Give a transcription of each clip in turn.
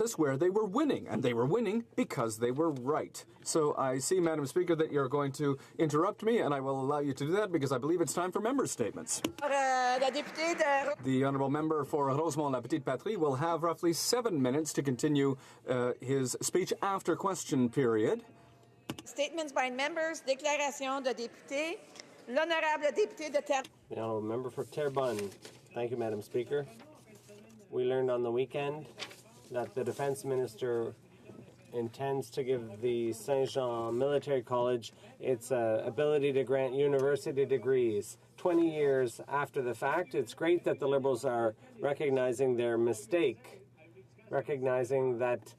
where they were winning, and they were winning because they were right. So I see, Madam Speaker, that you're going to interrupt me, and I will allow you to do that because I believe it's time for member statements. The honourable member for Rosemont-la-Petite-Patrie will have roughly 7 minutes to continue his speech after question period. Statements by members, déclaration de députés. L'honorable député de Terrebonne. The honourable member for Terrebonne. Thank you, Madam Speaker. We learned on the weekend that the Defence Minister intends to give the Saint-Jean Military College its ability to grant university degrees 20 years after the fact. It's great that the Liberals are recognizing their mistake, recognizing that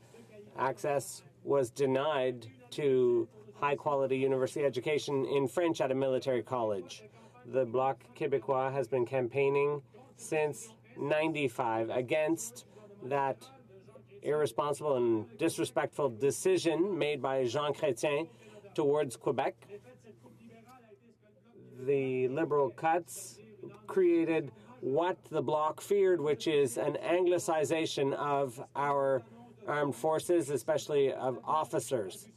access was denied to high-quality university education in French at a military college. The Bloc Québécois has been campaigning since '95 against that irresponsible and disrespectful decision made by Jean Chrétien towards Quebec. The Liberal cuts created what the Bloc feared, which is an anglicization of our armed forces, especially of officers.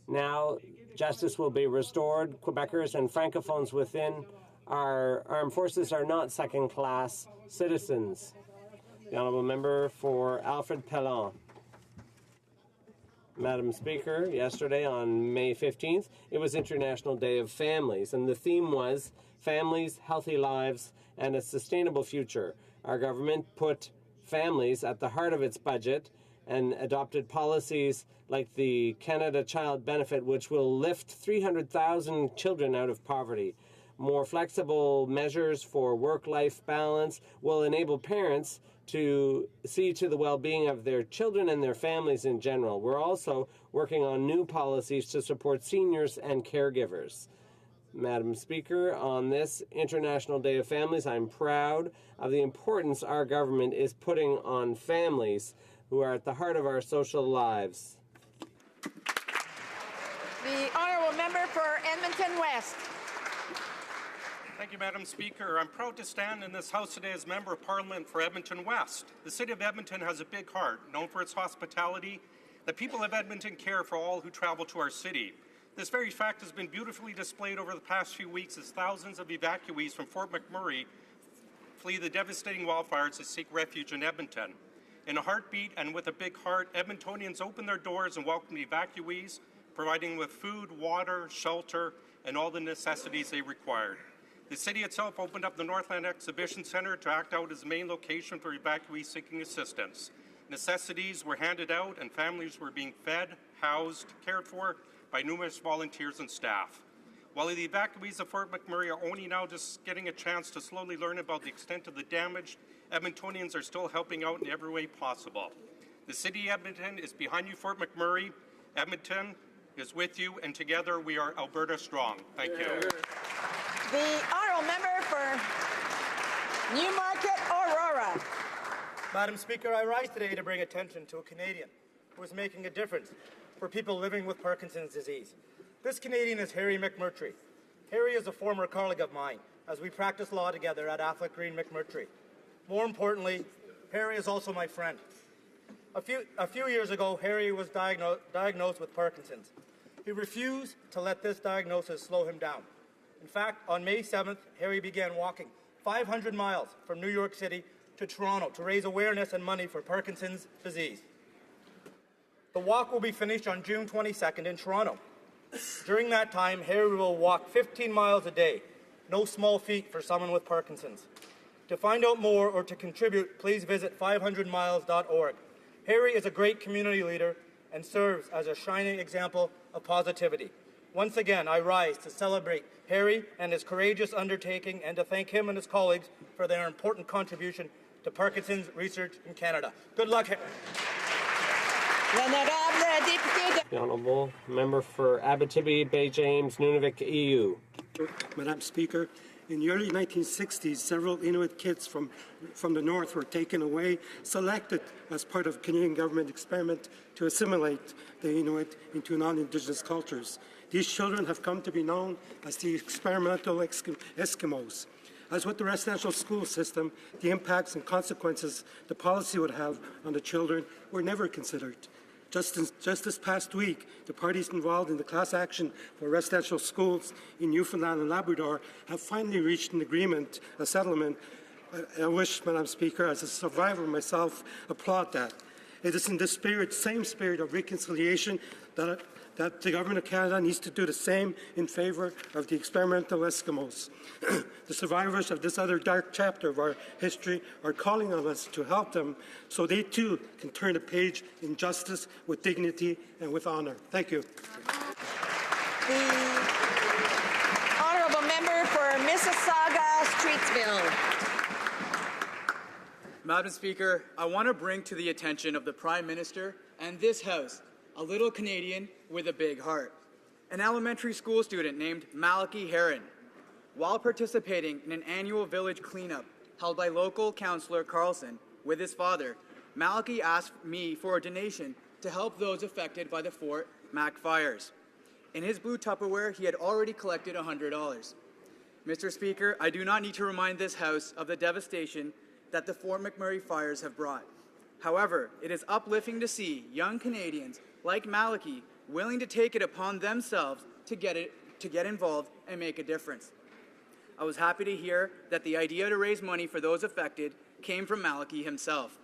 Now, justice will be restored. Quebecers and Francophones within our armed forces are not second-class citizens. The honourable member for Alfred Pellan. Madam Speaker, yesterday on May 15th, it was International Day of Families, and the theme was families, healthy lives, and a sustainable future. Our government put families at the heart of its budget and adopted policies like the Canada Child Benefit, which will lift 300,000 children out of poverty. More flexible measures for work-life balance will enable parents to see to the well-being of their children and their families in general. We're also working on new policies to support seniors and caregivers. Madam Speaker, on this International Day of Families, I'm proud of the importance our government is putting on families who are at the heart of our social lives. The honourable member for Edmonton West. Thank you, Madam Speaker. I'm proud to stand in this House today as Member of Parliament for Edmonton West. The City of Edmonton has a big heart, known for its hospitality. The people of Edmonton care for all who travel to our city. This very fact has been beautifully displayed over the past few weeks as thousands of evacuees from Fort McMurray flee the devastating wildfires to seek refuge in Edmonton. In a heartbeat and with a big heart, Edmontonians opened their doors and welcomed evacuees, providing them with food, water, shelter, and all the necessities they required. The city itself opened up the Northland Exhibition Centre to act out as the main location for evacuees seeking assistance. Necessities were handed out and families were being fed, housed, cared for by numerous volunteers and staff. While the evacuees of Fort McMurray are only now just getting a chance to slowly learn about the extent of the damage, Edmontonians are still helping out in every way possible. The City of Edmonton is behind you, Fort McMurray. Edmonton is with you, and together we are Alberta strong. Thank you. The honourable member for Newmarket Aurora. Madam Speaker, I rise today to bring attention to a Canadian who is making a difference for people living with Parkinson's disease. This Canadian is Harry McMurtry. Harry is a former colleague of mine as we practice law together at Affleck Green McMurtry. More importantly, Harry is also my friend. A few years ago, Harry was diagnosed with Parkinson's. He refused to let this diagnosis slow him down. In fact, on May 7th, Harry began walking 500 miles from New York City to Toronto to raise awareness and money for Parkinson's disease. The walk will be finished on June 22nd in Toronto. During that time, Harry will walk 15 miles a day. No small feat for someone with Parkinson's. To find out more or to contribute, please visit 500miles.org. Harry is a great community leader and serves as a shining example of positivity. Once again, I rise to celebrate Harry and his courageous undertaking and to thank him and his colleagues for their important contribution to Parkinson's research in Canada. Good luck, Harry. The honourable member for Abitibi, Bay James, Nunavik, EU. Madam Speaker, in the early 1960s, several Inuit kids from the north were taken away, selected as part of Canadian government experiment to assimilate the Inuit into non-Indigenous cultures. These children have come to be known as the experimental Eskimos. As with the residential school system, the impacts and consequences the policy would have on the children were never considered. Just this past week, the parties involved in the class action for residential schools in Newfoundland and Labrador have finally reached an agreement, a settlement. I wish, Madam Speaker, as a survivor myself, applaud that. It is in this spirit, same spirit of reconciliation that the Government of Canada needs to do the same in favour of the experimental Eskimos. The survivors of this other dark chapter of our history are calling on us to help them so they too can turn a page in justice with dignity and with honour. Thank you. The honourable member for Mississauga-Streetsville. Madam Speaker, I want to bring to the attention of the Prime Minister and this House a little Canadian with a big heart. An elementary school student named Malachi Heron. While participating in an annual village cleanup held by local councillor Carlson with his father, Malachi asked me for a donation to help those affected by the Fort Mac fires. In his blue Tupperware, he had already collected $100. Mr. Speaker, I do not need to remind this House of the devastation that the Fort McMurray fires have brought. However, it is uplifting to see young Canadians like Malachi willing to take it upon themselves to get involved and make a difference. I was happy to hear that the idea to raise money for those affected came from Malachi himself.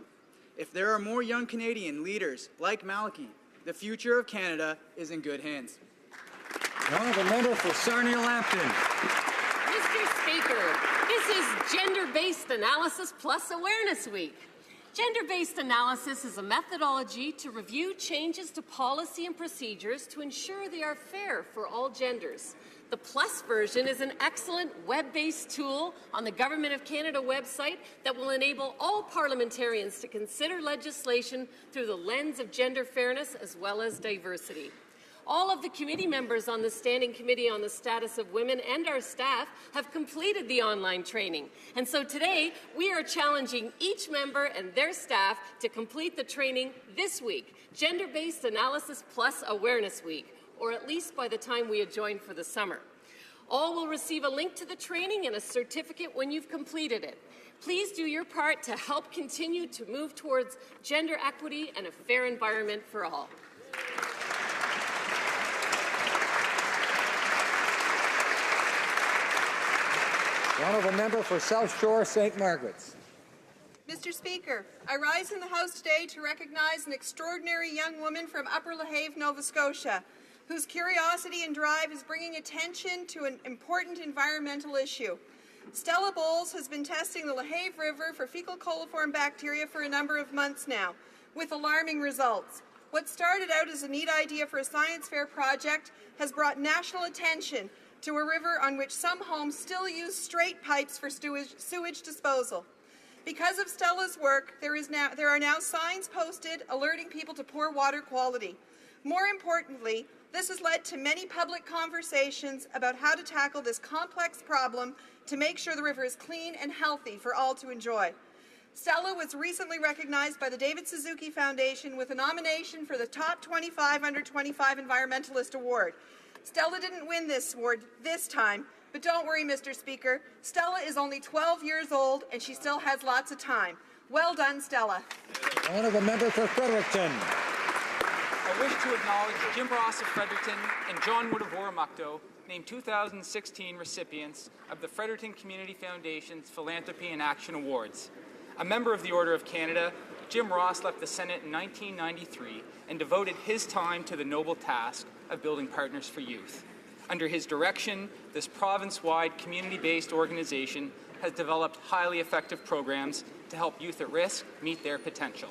If there are more young Canadian leaders like Malachi, the future of Canada is in good hands. The member for Sarnia-Lambton. Mr. Speaker, this is Gender-Based Analysis Plus Awareness Week. Gender-based analysis is a methodology to review changes to policy and procedures to ensure they are fair for all genders. The Plus version is an excellent web-based tool on the Government of Canada website that will enable all parliamentarians to consider legislation through the lens of gender fairness as well as diversity. All of the committee members on the Standing Committee on the Status of Women and our staff have completed the online training. And so today, we are challenging each member and their staff to complete the training this week, Gender-Based Analysis Plus Awareness Week, or at least by the time we adjourn for the summer. All will receive a link to the training and a certificate when you've completed it. Please do your part to help continue to move towards gender equity and a fair environment for all. The honourable member for South Shore, St. Margaret's. Mr. Speaker, I rise in the House today to recognize an extraordinary young woman from Upper Lahave, Nova Scotia, whose curiosity and drive is bringing attention to an important environmental issue. Stella Bowles has been testing the Lahave River for fecal coliform bacteria for a number of months now, with alarming results. What started out as a neat idea for a science fair project has brought national attention to a river on which some homes still use straight pipes for sewage disposal. Because of Stella's work, there are now signs posted alerting people to poor water quality. More importantly, this has led to many public conversations about how to tackle this complex problem to make sure the river is clean and healthy for all to enjoy. Stella was recently recognized by the David Suzuki Foundation with a nomination for the Top 25 Under 25 Environmentalist Award. Stella didn't win this award this time, but don't worry, Mr. Speaker. Stella is only 12 years old, and she still has lots of time. Well done, Stella. Honourable member for Fredericton. I wish to acknowledge Jim Ross of Fredericton and John Wood of Oromocto, named 2016 recipients of the Fredericton Community Foundation's Philanthropy and Action Awards. A member of the Order of Canada, Jim Ross left the Senate in 1993 and devoted his time to the noble task of building Partners for Youth. Under his direction, this province-wide community-based organization has developed highly effective programs to help youth at risk meet their potential.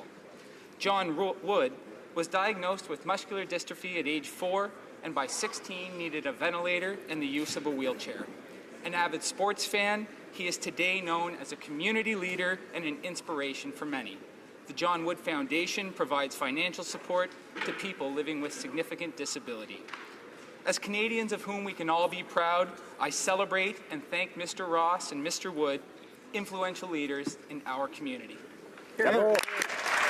John Wood was diagnosed with muscular dystrophy at age 4 and by 16 needed a ventilator and the use of a wheelchair. An avid sports fan, he is today known as a community leader and an inspiration for many. The John Wood Foundation provides financial support to people living with significant disability. As Canadians of whom we can all be proud, I celebrate and thank Mr. Ross and Mr. Wood, influential leaders in our community. The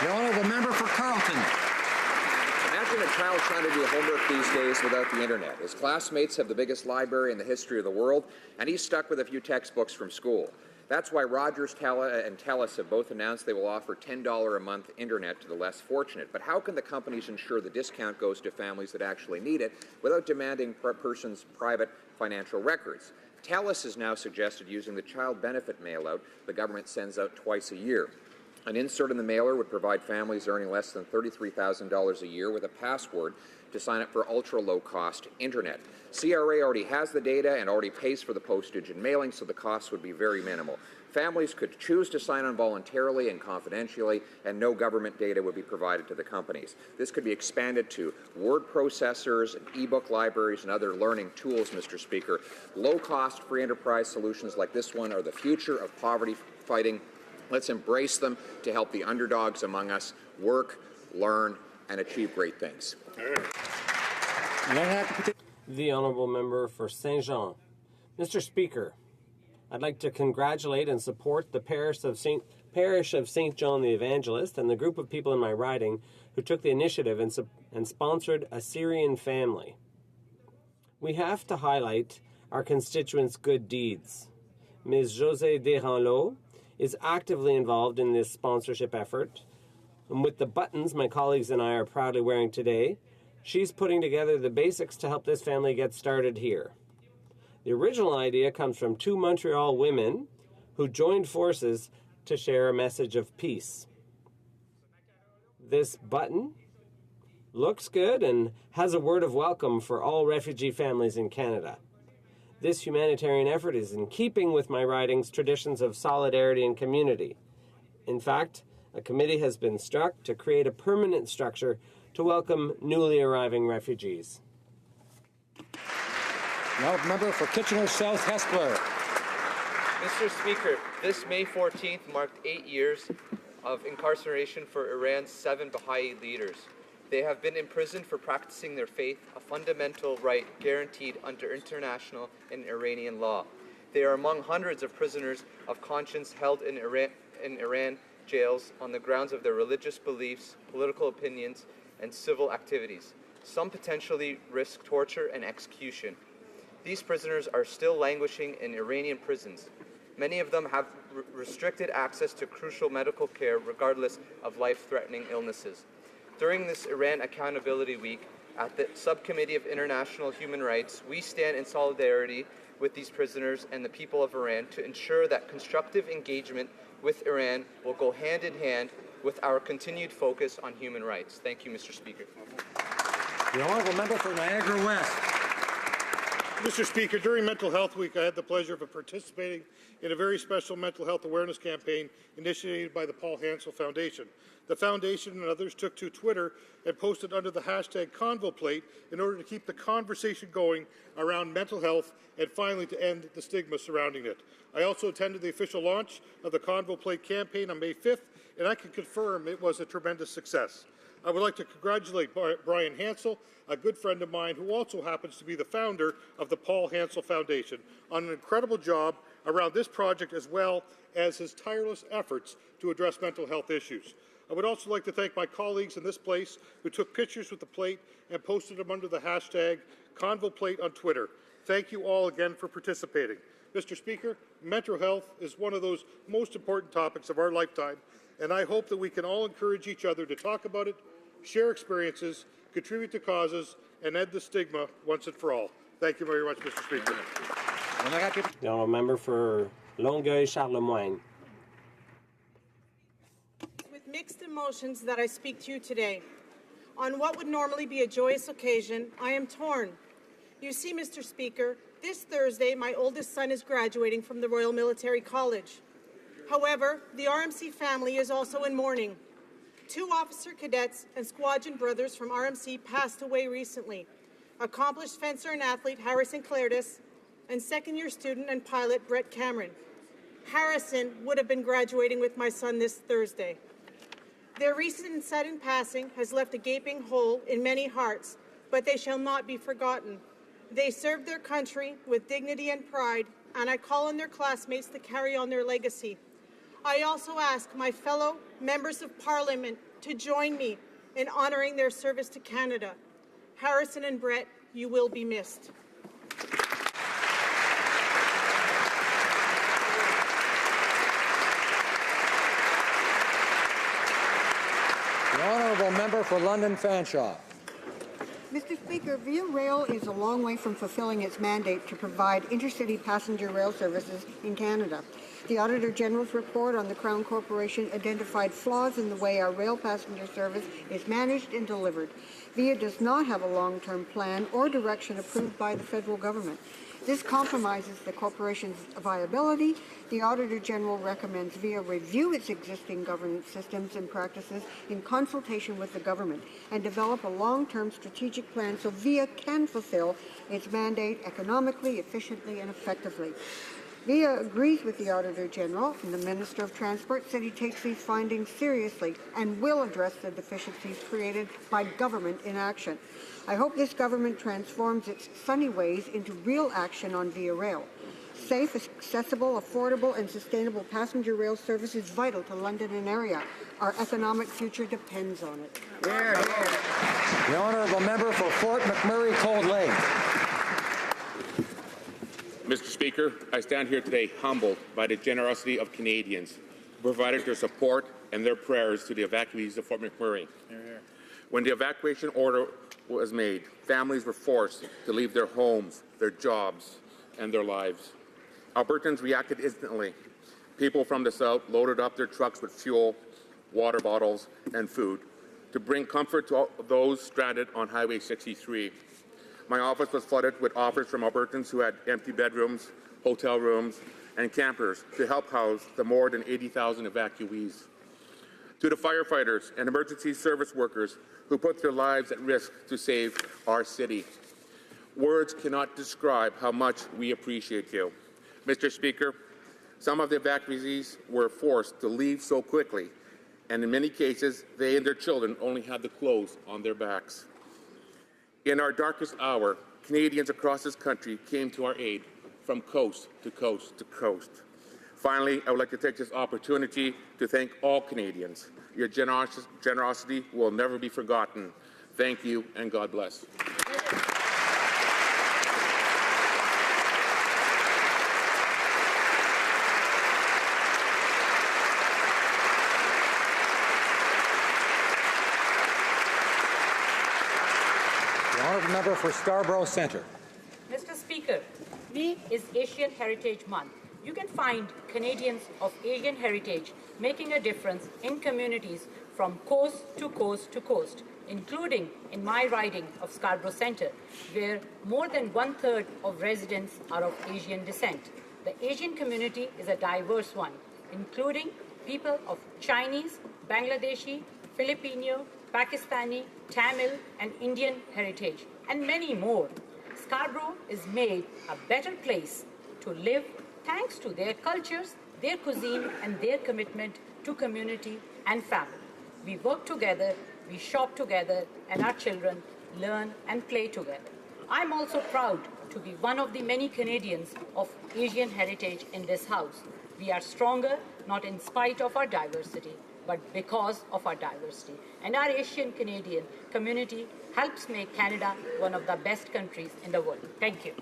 honourable member for Carleton. Samantha Imagine a child trying to do homework these days without the internet. His classmates have the biggest library in the history of the world, and he's stuck with a few textbooks from school. That's why Rogers and TELUS have both announced they will offer $10 a month internet to the less fortunate. But how can the companies ensure the discount goes to families that actually need it without demanding a person's private financial records? TELUS has now suggested using the child benefit mail-out the government sends out twice a year. An insert in the mailer would provide families earning less than $33,000 a year with a password to sign up for ultra-low-cost internet. CRA already has the data and already pays for the postage and mailing, so the costs would be very minimal. Families could choose to sign on voluntarily and confidentially, and no government data would be provided to the companies. This could be expanded to word processors and e-book libraries and other learning tools, Mr. Speaker. Low-cost free enterprise solutions like this one are the future of poverty fighting. Let's embrace them to help the underdogs among us work, learn, and achieve great things. The Honourable Member for Saint-Jean. Mr. Speaker, I'd like to congratulate and support the parish of St. John the Evangelist and the group of people in my riding who took the initiative and sponsored a Syrian family. We have to highlight our constituents' good deeds. Ms. José Desranleau is actively involved in this sponsorship effort. And with the buttons my colleagues and I are proudly wearing today, she's putting together the basics to help this family get started here. The original idea comes from two Montreal women who joined forces to share a message of peace. This button looks good and has a word of welcome for all refugee families in Canada. This humanitarian effort is in keeping with my riding's traditions of solidarity and community. In fact, a committee has been struck to create a permanent structure to welcome newly arriving refugees. Now, member for Kitchener South Hespeler. Mr. Speaker, this May 14th marked 8 years of incarceration for Iran's 7 Baha'i leaders. They have been imprisoned for practicing their faith, a fundamental right guaranteed under international and Iranian law. They are among hundreds of prisoners of conscience held in Iran jails on the grounds of their religious beliefs, political opinions, and civil activities. Some potentially risk torture and execution. These prisoners are still languishing in Iranian prisons. Many of them have restricted access to crucial medical care regardless of life-threatening illnesses. During this Iran Accountability Week, at the Subcommittee of International Human Rights, we stand in solidarity with these prisoners and the people of Iran to ensure that constructive engagement with Iran will go hand in hand with our continued focus on human rights. Thank you, Mr. Speaker. The Honourable Member for Niagara West. Mr. Speaker, during Mental Health Week, I had the pleasure of participating in a very special mental health awareness campaign initiated by the Paul Hansel Foundation. The Foundation and others took to Twitter and posted under the hashtag ConvoPlate in order to keep the conversation going around mental health and finally to end the stigma surrounding it. I also attended the official launch of the ConvoPlate campaign on May 5th, and I can confirm it was a tremendous success. I would like to congratulate Brian Hansel, a good friend of mine who also happens to be the founder of the Paul Hansel Foundation, on an incredible job around this project as well as his tireless efforts to address mental health issues. I would also like to thank my colleagues in this place who took pictures with the plate and posted them under the hashtag ConvoPlate on Twitter. Thank you all again for participating. Mr. Speaker, mental health is one of those most important topics of our lifetime, and I hope that we can all encourage each other to talk about it, share experiences, contribute to causes, and end the stigma once and for all. Thank you very much, Mr. Speaker. The Honourable Member for Longueuil-Charlemagne. With mixed emotions that I speak to you today. On what would normally be a joyous occasion, I am torn. You see, Mr. Speaker, this Thursday my oldest son is graduating from the Royal Military College. However, the RMC family is also in mourning. 2 officer cadets and squadron brothers from RMC passed away recently. Accomplished fencer and athlete Harrison Clairdes and second-year student and pilot Brett Cameron. Harrison would have been graduating with my son this Thursday. Their recent and sudden passing has left a gaping hole in many hearts, but they shall not be forgotten. They served their country with dignity and pride, and I call on their classmates to carry on their legacy. I also ask my fellow members of Parliament to join me in honoring their service to Canada. Harrison and Brett, you will be missed. The honourable member for London Fanshawe. Mr. Speaker, Via Rail is a long way from fulfilling its mandate to provide intercity passenger rail services in Canada. The Auditor General's report on the Crown Corporation identified flaws in the way our rail passenger service is managed and delivered. Via does not have a long-term plan or direction approved by the federal government. This compromises the corporation's viability. The Auditor General recommends Via review its existing governance systems and practices in consultation with the government and develop a long-term strategic plan so Via can fulfill its mandate economically, efficiently, and effectively. Via agrees with the Auditor General, and the Minister of Transport said he takes these findings seriously and will address the deficiencies created by government inaction. I hope this government transforms its sunny ways into real action on Via Rail. Safe, accessible, affordable, and sustainable passenger rail service is vital to London and area. Our economic future depends on it. Here, here. The honourable member for Fort McMurray Cold Lake. Mr. Speaker, I stand here today humbled by the generosity of Canadians who provided their support and their prayers to the evacuees of Fort McMurray. When the evacuation order was made, families were forced to leave their homes, their jobs, and their lives. Albertans reacted instantly. People from the south loaded up their trucks with fuel, water bottles, and food to bring comfort to those stranded on Highway 63. My office was flooded with offers from Albertans who had empty bedrooms, hotel rooms, and campers to help house the more than 80,000 evacuees. To the firefighters and emergency service workers who put their lives at risk to save our city. Words cannot describe how much we appreciate you. Mr. Speaker, some of the evacuees were forced to leave so quickly, and in many cases, they and their children only had the clothes on their backs. In our darkest hour, Canadians across this country came to our aid from coast to coast to coast. Finally, I would like to take this opportunity to thank all Canadians. Your generosity will never be forgotten. Thank you, and God bless. Member for Scarborough Centre. Mr. Speaker, May is Asian Heritage Month. You can find Canadians of Asian heritage making a difference in communities from coast to coast to coast, including in my riding of Scarborough Centre, where more than 1/3 of residents are of Asian descent. The Asian community is a diverse one, including people of Chinese, Bangladeshi, Filipino, Pakistani, Tamil, and Indian heritage, and many more. Scarborough is made a better place to live thanks to their cultures, their cuisine, and their commitment to community and family. We work together, we shop together, and our children learn and play together. I'm also proud to be one of the many Canadians of Asian heritage in this House. We are stronger, not in spite of our diversity, but because of our diversity. And our Asian Canadian community helps make Canada one of the best countries in the world. Thank you.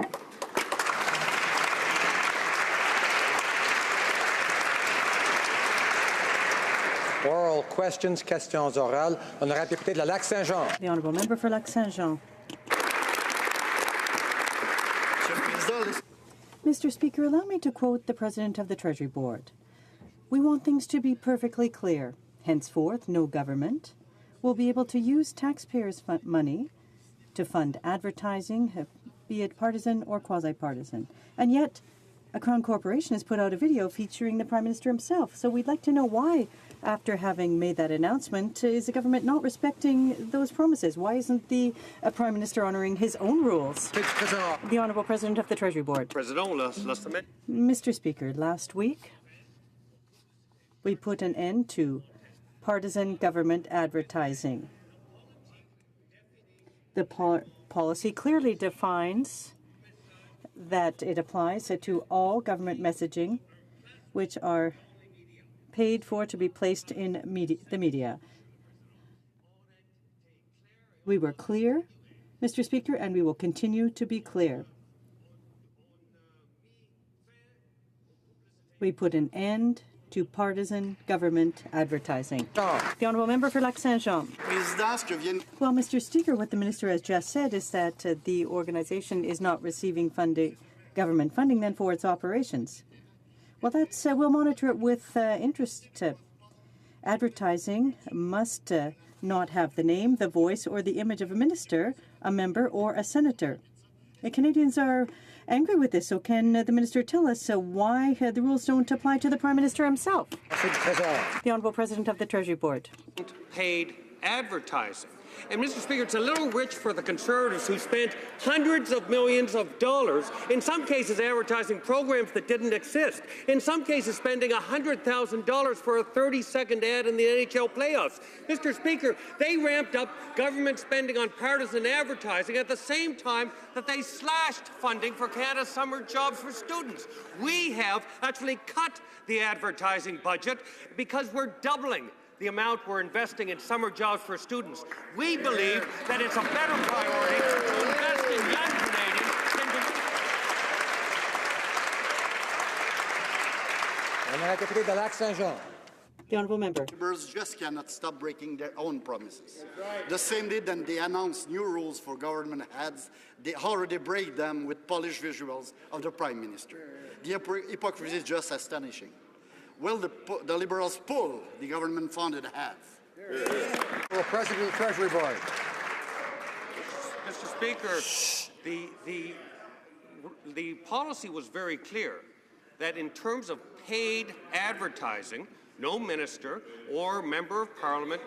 Oral questions, questions orales. Honorable député de la Lac-Saint-Jean. The honourable member for Lac-Saint-Jean. Mr. Speaker, allow me to quote the President of the Treasury Board. We want things to be perfectly clear. Henceforth, no government will be able to use taxpayers' money to fund advertising, be it partisan or quasi-partisan. And yet, a Crown Corporation has put out a video featuring the Prime Minister himself. So we'd like to know why, after having made that announcement, is the government not respecting those promises? Why isn't the Prime Minister honouring his own rules? The Honourable President of the Treasury Board. Mr. Speaker, last week we put an end to partisan government advertising. The policy clearly defines that it applies to all government messaging which are paid for to be placed in the media. We were clear, Mr. Speaker, and we will continue to be clear. We put an end to partisan government advertising. The Honourable Member for Lac-Saint-Jean. Well, Mr. Speaker, what the Minister has just said is that the organization is not receiving government funding then for its operations. Well, that's we'll monitor it with interest. Advertising must not have the name, the voice, or the image of a minister, a member, or a senator. The Canadians are angry with this, so can the Minister tell us why the rules don't apply to the Prime Minister himself? The Honourable President of the Treasury Board. Paid advertising. And, Mr. Speaker, it's a little rich for the Conservatives who spent hundreds of millions of dollars, in some cases advertising programs that didn't exist, in some cases spending $100,000 for a 30-second ad in the NHL playoffs. Mr. Speaker, they ramped up government spending on partisan advertising at the same time that they slashed funding for Canada's summer jobs for students. We have actually cut the advertising budget because we're doubling the amount we're investing in summer jobs for students. We believe that it's a better priority to invest in young Canadians than to... The Honourable Member. Members just cannot stop breaking their own promises. The same day that they announce new rules for government ads, they already break them with polished visuals of the Prime Minister. The hypocrisy is just astonishing. Will the Liberals pull the government-funded ads? President of the Treasury Board. Mr. Speaker, the policy was very clear that in terms of paid advertising, no minister or member of parliament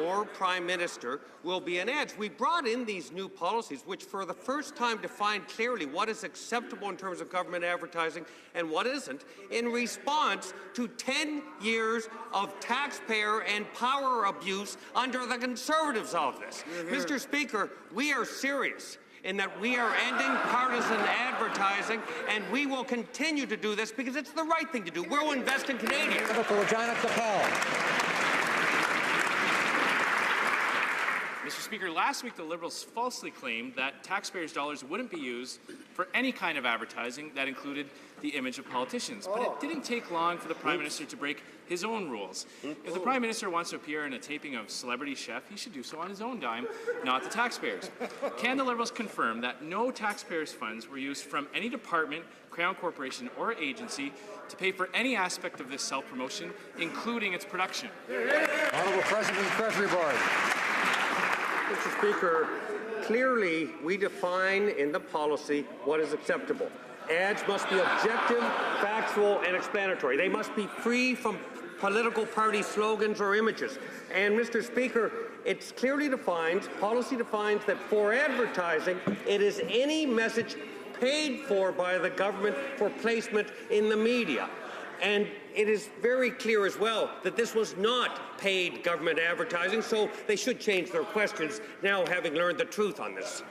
or prime minister will be in ads. We brought in these new policies which for the first time define clearly what is acceptable in terms of government advertising and what isn't in response to 10 years of taxpayer and power abuse under the Conservatives' office. Mr. Speaker, we are serious in that we are ending partisan advertising, and we will continue to do this because it's the right thing to do. We'll invest in Canadians. Mr. Speaker, last week the Liberals falsely claimed that taxpayers' dollars wouldn't be used for any kind of advertising that included the image of politicians. But it didn't take long for the Prime Minister to break his own rules. If the Prime Minister wants to appear in a taping of Celebrity Chef, he should do so on his own dime, not the taxpayers. Can the Liberals confirm that no taxpayers' funds were used from any department, Crown Corporation, or agency to pay for any aspect of this self-promotion, including its production? Honourable President of the Treasury Board. Mr. Speaker, clearly we define in the policy what is acceptable. Ads must be objective, factual, and explanatory. They must be free from political party slogans or images. And, Mr. Speaker, it's clearly defines, policy defines that for advertising, it is any message paid for by the government for placement in the media. And it is very clear as well that this was not paid government advertising, so they should change their questions now, having learned the truth on this.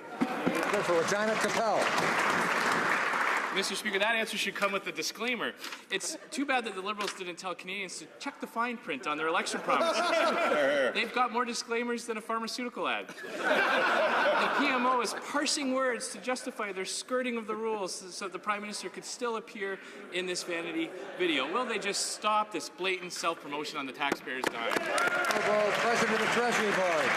Mr. Speaker, that answer should come with a disclaimer. It's too bad that the Liberals didn't tell Canadians to check the fine print on their election promises. They've got more disclaimers than a pharmaceutical ad. The PMO is parsing words to justify their skirting of the rules so that the Prime Minister could still appear in this vanity video. Will they just stop this blatant self-promotion on the taxpayers' dime? President of the Treasury Board.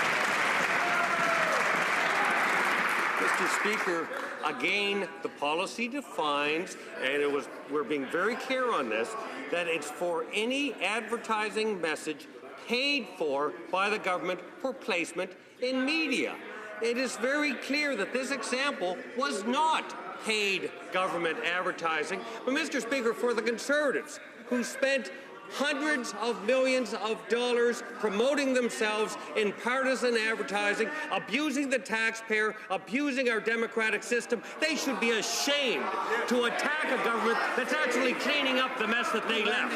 Mr. Speaker, again, the policy defines, and we're being very clear on this, that it's for any advertising message paid for by the government for placement in media. It is very clear that this example was not paid government advertising. But, Mr. Speaker, for the Conservatives, who spent hundreds of millions of dollars promoting themselves in partisan advertising, abusing the taxpayer, abusing our democratic system, they should be ashamed to attack a government that's actually cleaning up the mess that they left.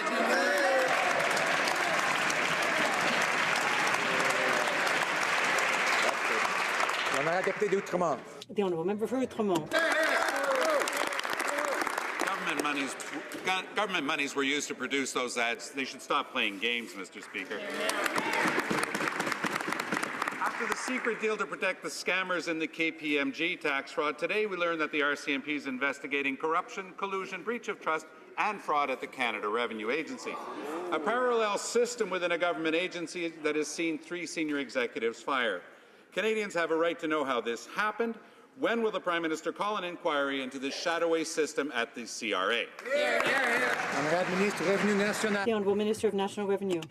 The Honourable Member for Outremont. Government monies were used to produce those ads. They should stop playing games, Mr. Speaker. After the secret deal to protect the scammers in the KPMG tax fraud, today we learned that the RCMP is investigating corruption, collusion, breach of trust, and fraud at the Canada Revenue Agency. A parallel system within a government agency that has seen 3 senior executives fired. Canadians have a right to know how this happened. When will the Prime Minister call an inquiry into this shadowy system at the CRA? The Honourable Minister of National Revenue.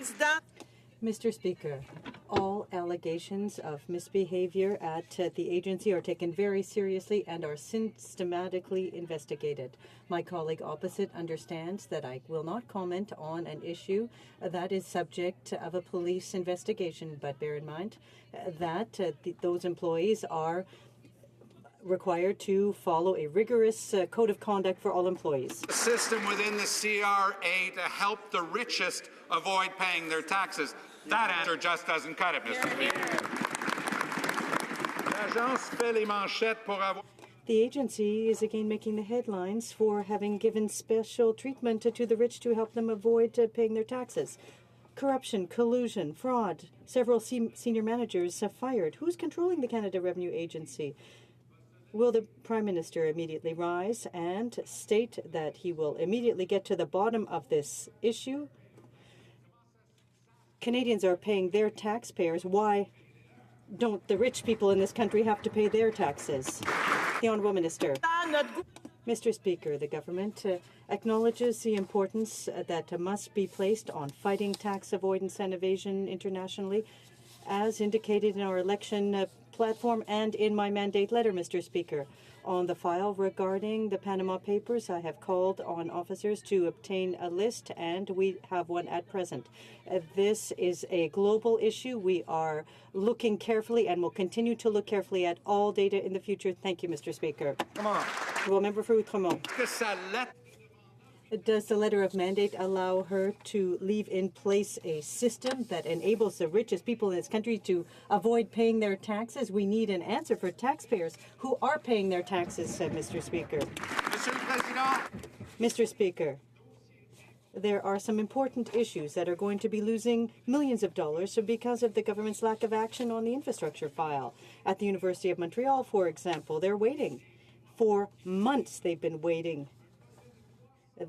Mr. Speaker, all allegations of misbehaviour at the agency are taken very seriously and are systematically investigated. My colleague opposite understands that I will not comment on an issue that is subject of a police investigation, but bear in mind that those employees are required to follow a rigorous code of conduct for all employees. A system within the CRA to help the richest avoid paying their taxes. That answer just doesn't cut it, Mr. Speaker. The agency is again making the headlines for having given special treatment to the rich to help them avoid paying their taxes. Corruption, collusion, fraud. Several senior managers fired. Who's controlling the Canada Revenue Agency? Will the Prime Minister immediately rise and state that he will immediately get to the bottom of this issue? Canadians are paying their taxpayers. Why don't the rich people in this country have to pay their taxes? The Honourable Minister. Mr. Speaker, the government acknowledges the importance that must be placed on fighting tax avoidance and evasion internationally, as indicated in our election platform and in my mandate letter, Mr. Speaker. On the file regarding the Panama Papers, I have called on officers to obtain a list, and we have one at present. This is a global issue. We are looking carefully and will continue to look carefully at all data in the future. Thank you, Mr. Speaker. Come on. Well, member for Outremont. Does the letter of mandate allow her to leave in place a system that enables the richest people in this country to avoid paying their taxes? We need an answer for taxpayers who are paying their taxes, Mr. Speaker. Mr. Speaker, there are some important issues that are going to be losing millions of dollars because of the government's lack of action on the infrastructure file. At the University of Montreal, for example, they're waiting. For months they've been waiting.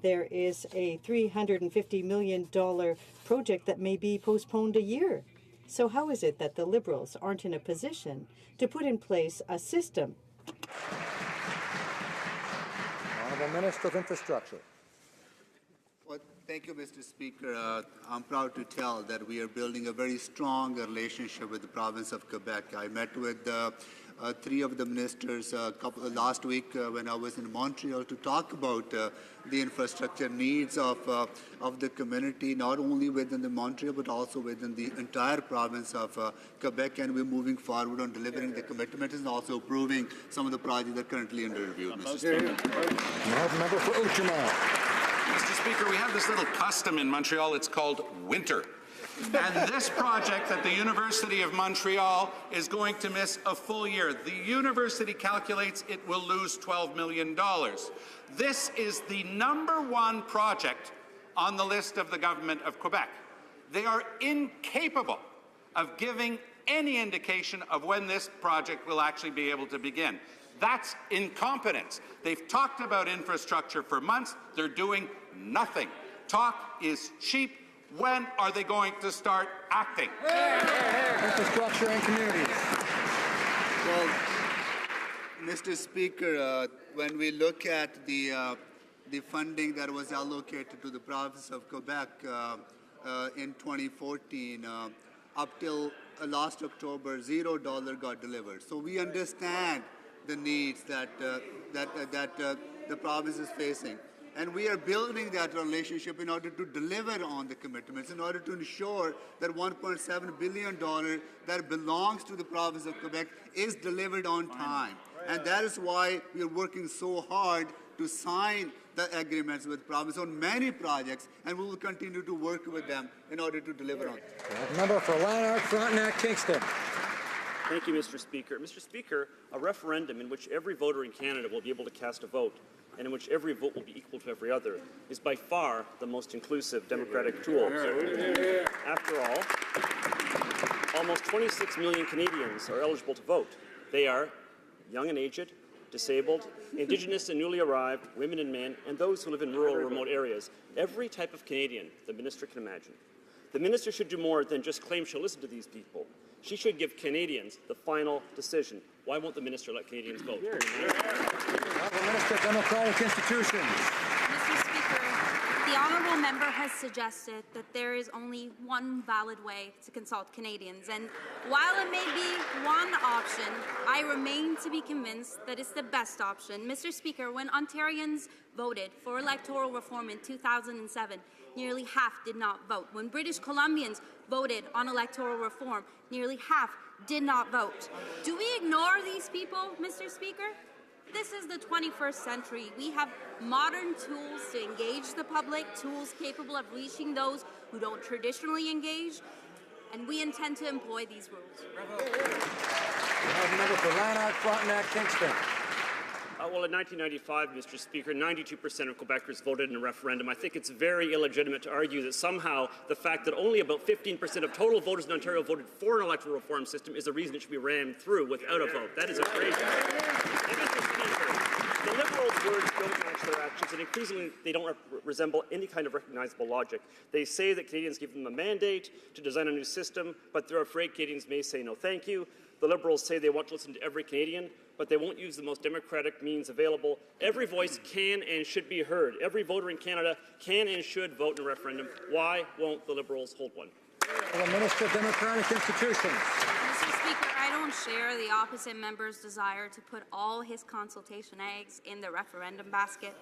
There is a $350 million project that may be postponed a year. So how is it that the Liberals aren't in a position to put in place a system? Honourable Minister of Infrastructure. Well, thank you, Mr. Speaker. I'm proud to tell that we are building a very strong relationship with the province of Quebec. I met with 3 of the ministers last week when I was in Montreal to talk about the infrastructure needs of the community, not only within the Montreal but also within the entire province of Quebec, and we're moving forward on delivering the commitments and also approving some of the projects that are currently under review, Mr. Speaker. Member for Outremont. Mr. Speaker, we have this little custom in Montreal. It's called winter. And this project at the University of Montreal is going to miss a full year. The university calculates it will lose $12 million. This is the #1 project on the list of the government of Quebec. They are incapable of giving any indication of when this project will actually be able to begin. That's incompetence. They've talked about infrastructure for months. They're doing nothing. Talk is cheap. When are they going to start acting? Infrastructure and communities. Well, Mr. Speaker, when we look at the funding that was allocated to the province of Quebec in 2014, up till last October, $0 got delivered. So we understand the needs that the province is facing. And we are building that relationship in order to deliver on the commitments, in order to ensure that $1.7 billion that belongs to the province of Quebec is delivered on time. And that is why we are working so hard to sign the agreements with the province on many projects, and we will continue to work with them in order to deliver on it. Member for Lanark, Frontenac, Kingston. Thank you, Mr. Speaker. Mr. Speaker, a referendum in which every voter in Canada will be able to cast a vote and in which every vote will be equal to every other is by far the most inclusive democratic tool. After all, Almost 26 million Canadians are eligible to vote. They are young and aged, disabled, Indigenous and newly arrived, women and men, and those who live in rural or remote areas. Every type of Canadian the minister can imagine. The minister should do more than just claim she'll listen to these people. She should give Canadians the final decision. Why won't the minister let Canadians vote? Honourable Minister of Democratic Institutions. Mr. Speaker, the honourable member has suggested that there is only one valid way to consult Canadians, and while it may be one option, I remain to be convinced that it's the best option. Mr. Speaker, when Ontarians voted for electoral reform in 2007, nearly half did not vote. When British Columbians voted on electoral reform, nearly half did not vote. Do we ignore these people, Mr. Speaker? This is the 21st century. We have modern tools to engage the public, tools capable of reaching those who don't traditionally engage, and we intend to employ these rules. Member for Lanark, Frontenac, Kingston. Well, in 1995, Mr. Speaker, 92% of Quebecers voted in a referendum. I think it's very illegitimate to argue that somehow the fact that only about 15% of total voters in Ontario voted for an electoral reform system is a reason it should be rammed through without a vote. That is outrageous. And Mr. Speaker, the Liberals' words don't match their actions, and increasingly they don't resemble any kind of recognizable logic. They say that Canadians give them a mandate to design a new system, but they're afraid Canadians may say no thank you. The Liberals say they want to listen to every Canadian, but they won't use the most democratic means available. Every voice can and should be heard. Every voter in Canada can and should vote in a referendum. Why won't the Liberals hold one? The Minister of Democratic Institutions. Mr. Speaker, I don't share the opposite member's desire to put all his consultation eggs in the referendum basket.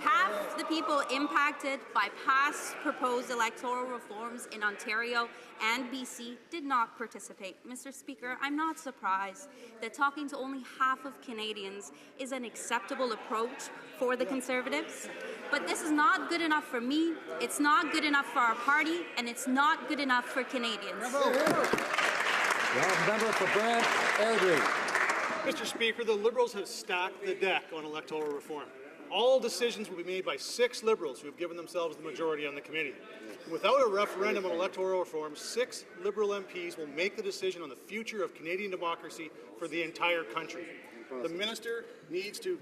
Half the people impacted by past proposed electoral reforms in Ontario and BC did not participate. Mr. Speaker, I'm not surprised that talking to only half of Canadians is an acceptable approach for the Conservatives. But this is not good enough for me, it's not good enough for our party, and it's not good enough for Canadians. Member for Brant, Airdrie. Mr. Speaker, the Liberals have stacked the deck on electoral reform. All decisions will be made by 6 Liberals who have given themselves the majority on the committee. Without a referendum on electoral reform, 6 Liberal MPs will make the decision on the future of Canadian democracy for the entire country. The minister needs to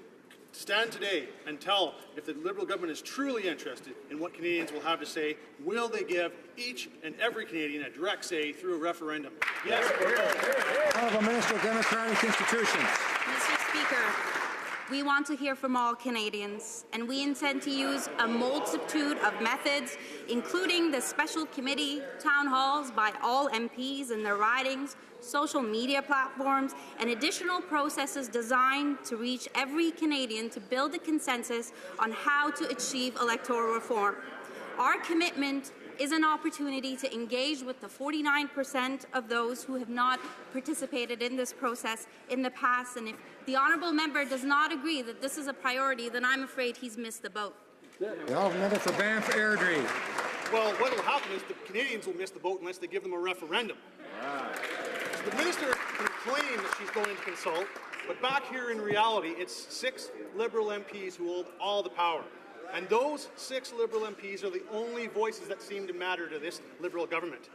stand today and tell if the Liberal government is truly interested in what Canadians will have to say. Will they give each and every Canadian a direct say through a referendum? Yes or no? Honourable Minister of Democratic Institutions. Mr. Speaker, we want to hear from all Canadians, and we intend to use a multitude of methods, including the special committee town halls by all MPs in their ridings, social media platforms, and additional processes designed to reach every Canadian to build a consensus on how to achieve electoral reform. Our commitment is an opportunity to engage with the 49% of those who have not participated in this process in the past, and if the honourable member does not agree that this is a priority, then I'm afraid he's missed the boat. The honourable member for Banff, Airdrie. Well, what will happen is the Canadians will miss the boat unless they give them a referendum. The minister can claim that she's going to consult, but back here in reality, it's 6 Liberal MPs who hold all the power. And those 6 Liberal MPs are the only voices that seem to matter to this Liberal government.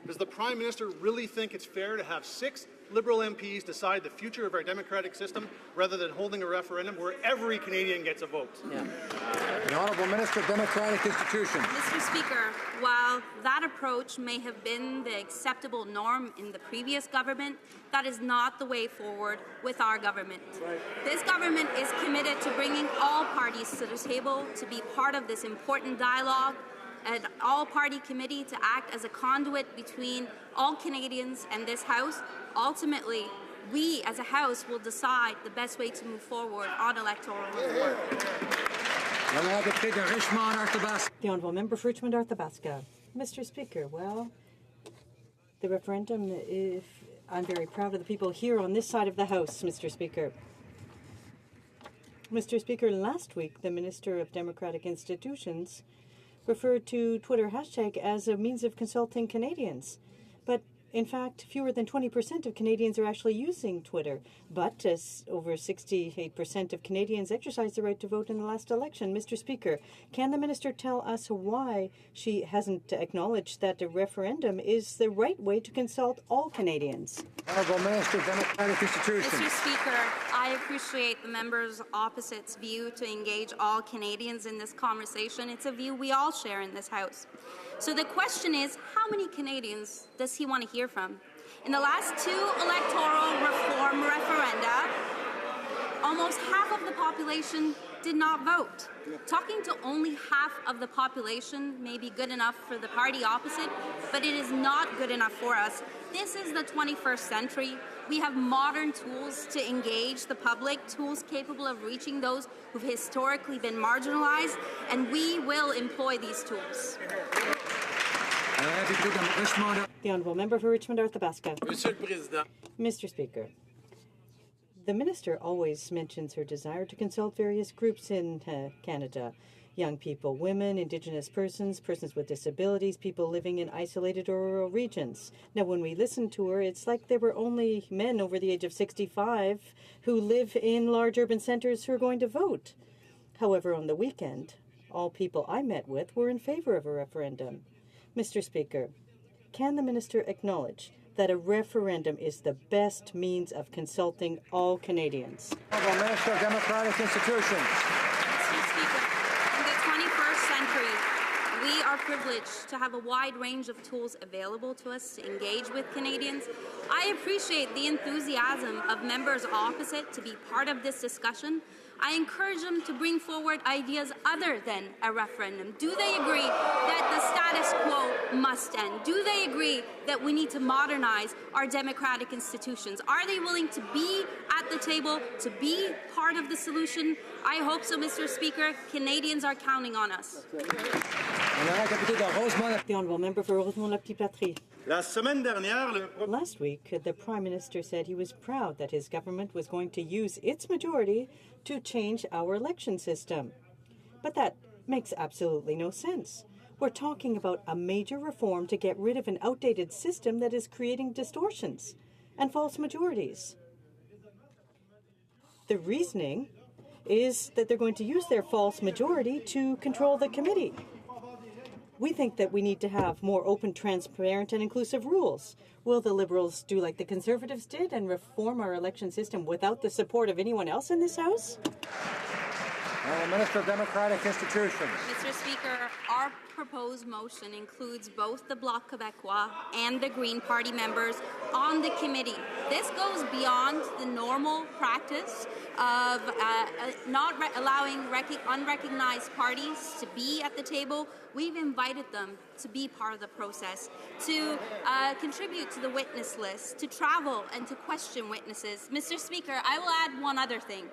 Does the Prime Minister really think it's fair to have 6 Liberal MPs decide the future of our democratic system rather than holding a referendum where every Canadian gets a vote? The Honourable Minister of Democratic Institutions. Mr. Speaker, while that approach may have been the acceptable norm in the previous government, that is not the way forward with our government. This government is committed to bringing all parties to the table to be part of this important dialogue, an all-party committee to act as a conduit between all Canadians and this House. Ultimately, we as a House will decide the best way to move forward on electoral reform. The Honourable Member for Richmond Arthabaska. Mr. Speaker, well, the referendum, I'm very proud of the people here on this side of the House, Mr. Speaker. Mr. Speaker, last week, the Minister of Democratic Institutions referred to Twitter hashtag as a means of consulting Canadians. But In fact, fewer than 20% of Canadians are actually using Twitter, but over 68% of Canadians exercised the right to vote in the last election. Mr. Speaker, can the minister tell us why she hasn't acknowledged that a referendum is the right way to consult all Canadians? Honourable Minister, Democratic Institutions. Mr. Speaker, I appreciate the members opposite's view to engage all Canadians in this conversation. It's a view we all share in this House. So the question is, how many Canadians does he want to hear from? In the last 2 electoral reform referenda, almost half of the population did not vote. Talking to only half of the population may be good enough for the party opposite, but it is not good enough for us. This is the 21st century. We have modern tools to engage the public, tools capable of reaching those who've historically been marginalized, and we will employ these tools. The Honourable Member for Richmond Arthabaska. Mr. Speaker, the Minister always mentions her desire to consult various groups in Canada. Young people, women, Indigenous persons, persons with disabilities, people living in isolated or rural regions. Now, when we listen to her, it's like there were only men over the age of 65 who live in large urban centres who are going to vote. However, on the weekend, all people I met with were in favour of a referendum. Mr. Speaker, can the minister acknowledge that a referendum is the best means of consulting all Canadians? Honourable Minister of Democratic Institutions. Mr. Speaker, in the 21st century, we are privileged to have a wide range of tools available to us to engage with Canadians. I appreciate the enthusiasm of members opposite to be part of this discussion. I encourage them to bring forward ideas other than a referendum. Do they agree that the status quo must end? Do they agree that we need to modernize our democratic institutions? Are they willing to be at the table, to be part of the solution? I hope so, Mr. Speaker. Canadians are counting on us. The Honourable Member for Rosemont-la-Petite-Patrie. Last week, the Prime Minister said he was proud that his government was going to use its majority to change our election system. But that makes absolutely no sense. We're talking about a major reform to get rid of an outdated system that is creating distortions and false majorities. The reasoning is that they're going to use their false majority to control the committee. We think that we need to have more open, transparent, and inclusive rules. Will the Liberals do like the Conservatives did and reform our election system without the support of anyone else in this House? Minister of Democratic Institutions. Mr. Speaker, our proposed motion includes both the Bloc Québécois and the Green Party members on the committee. This goes beyond the normal practice of not allowing unrecognized parties to be at the table. We've invited them to be part of the process, to contribute to the witness list, to travel and to question witnesses. Mr. Speaker, I will add one other thing.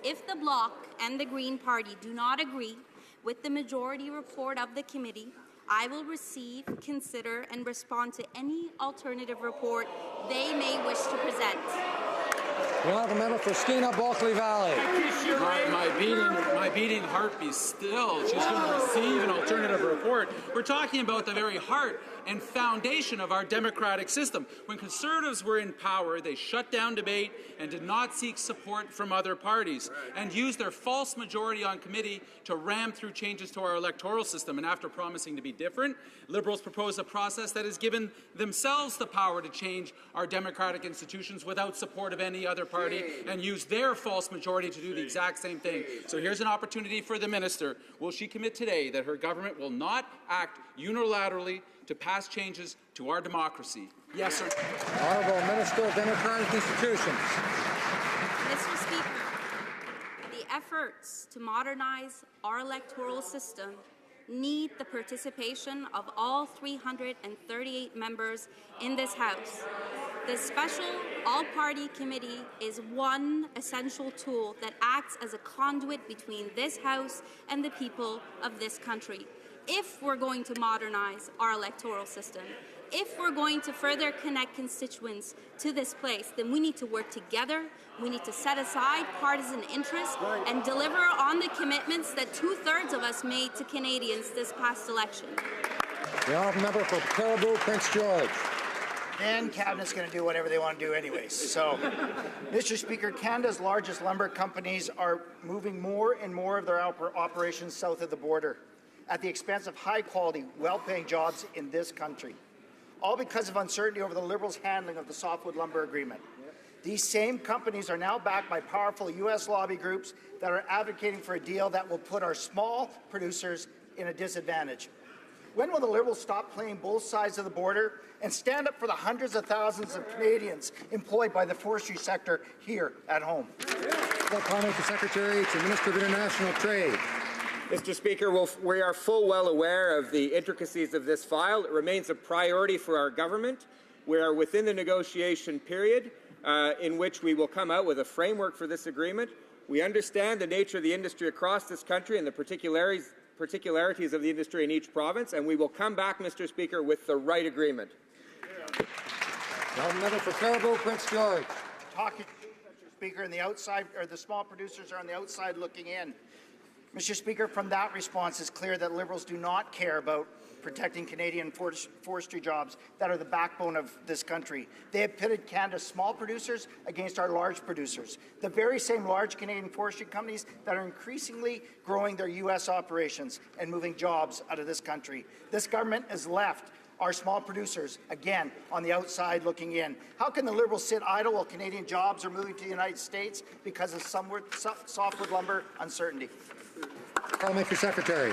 If the Bloc and the Green Party do not agree with the majority report of the committee, I will receive, consider, and respond to any alternative report they may wish to present. The Honourable Member for Skeena-Bulkley Valley. My beating heart be still. She's going to receive an alternative report. We're talking about the very heart and foundation of our democratic system. When Conservatives were in power, they shut down debate and did not seek support from other parties and used their false majority on committee to ram through changes to our electoral system. And after promising to be different, Liberals proposed a process that has given themselves the power to change our democratic institutions without support of any other party and use their false majority to do the exact same thing. So here's an opportunity for the minister. Will she commit today that her government will not act unilaterally to pass changes to our democracy? Yes or no? Honourable Minister of Democratic Institutions. Mr. Speaker, the efforts to modernize our electoral system need the participation of all 338 members in this House. The Special All-Party Committee is one essential tool that acts as a conduit between this House and the people of this country. If we're going to modernize our electoral system, if we're going to further connect constituents to this place, then we need to work together. We need to set aside partisan interests and deliver on the commitments that 2/3 of us made to Canadians this past election. The Honourable Member for Caribou, Prince George. then Cabinet's going to do whatever they want to do anyways. So, Mr. Speaker, Canada's largest lumber companies are moving more and more of their operations south of the border at the expense of high-quality, well-paying jobs in this country, all because of uncertainty over the Liberals' handling of the softwood lumber agreement. These same companies are now backed by powerful U.S. lobby groups that are advocating for a deal that will put our small producers in a disadvantage. When will the Liberals stop playing both sides of the border and stand up for the hundreds of thousands of Canadians employed by the forestry sector here at home? Comment to Secretary to Minister of International Trade. Mr. Speaker, we are full well aware of the intricacies of this file. It remains a priority for our government. We are within the negotiation period in which we will come out with a framework for this agreement. We understand the nature of the industry across this country and the particularities of the industry in each province, and we will come back, Mr. Speaker, with the right agreement. The member for Caribou, Prince George. Talking, Mr. Speaker, and the small producers are on the outside looking in. Mr. Speaker, from that response, it's clear that Liberals do not care about protecting Canadian forestry jobs that are the backbone of this country. They have pitted Canada's small producers against our large producers, the very same large Canadian forestry companies that are increasingly growing their U.S. operations and moving jobs out of this country. This government has left our small producers, again, on the outside looking in. How can the Liberals sit idle while Canadian jobs are moving to the United States because of softwood lumber uncertainty? Parliamentary Secretary.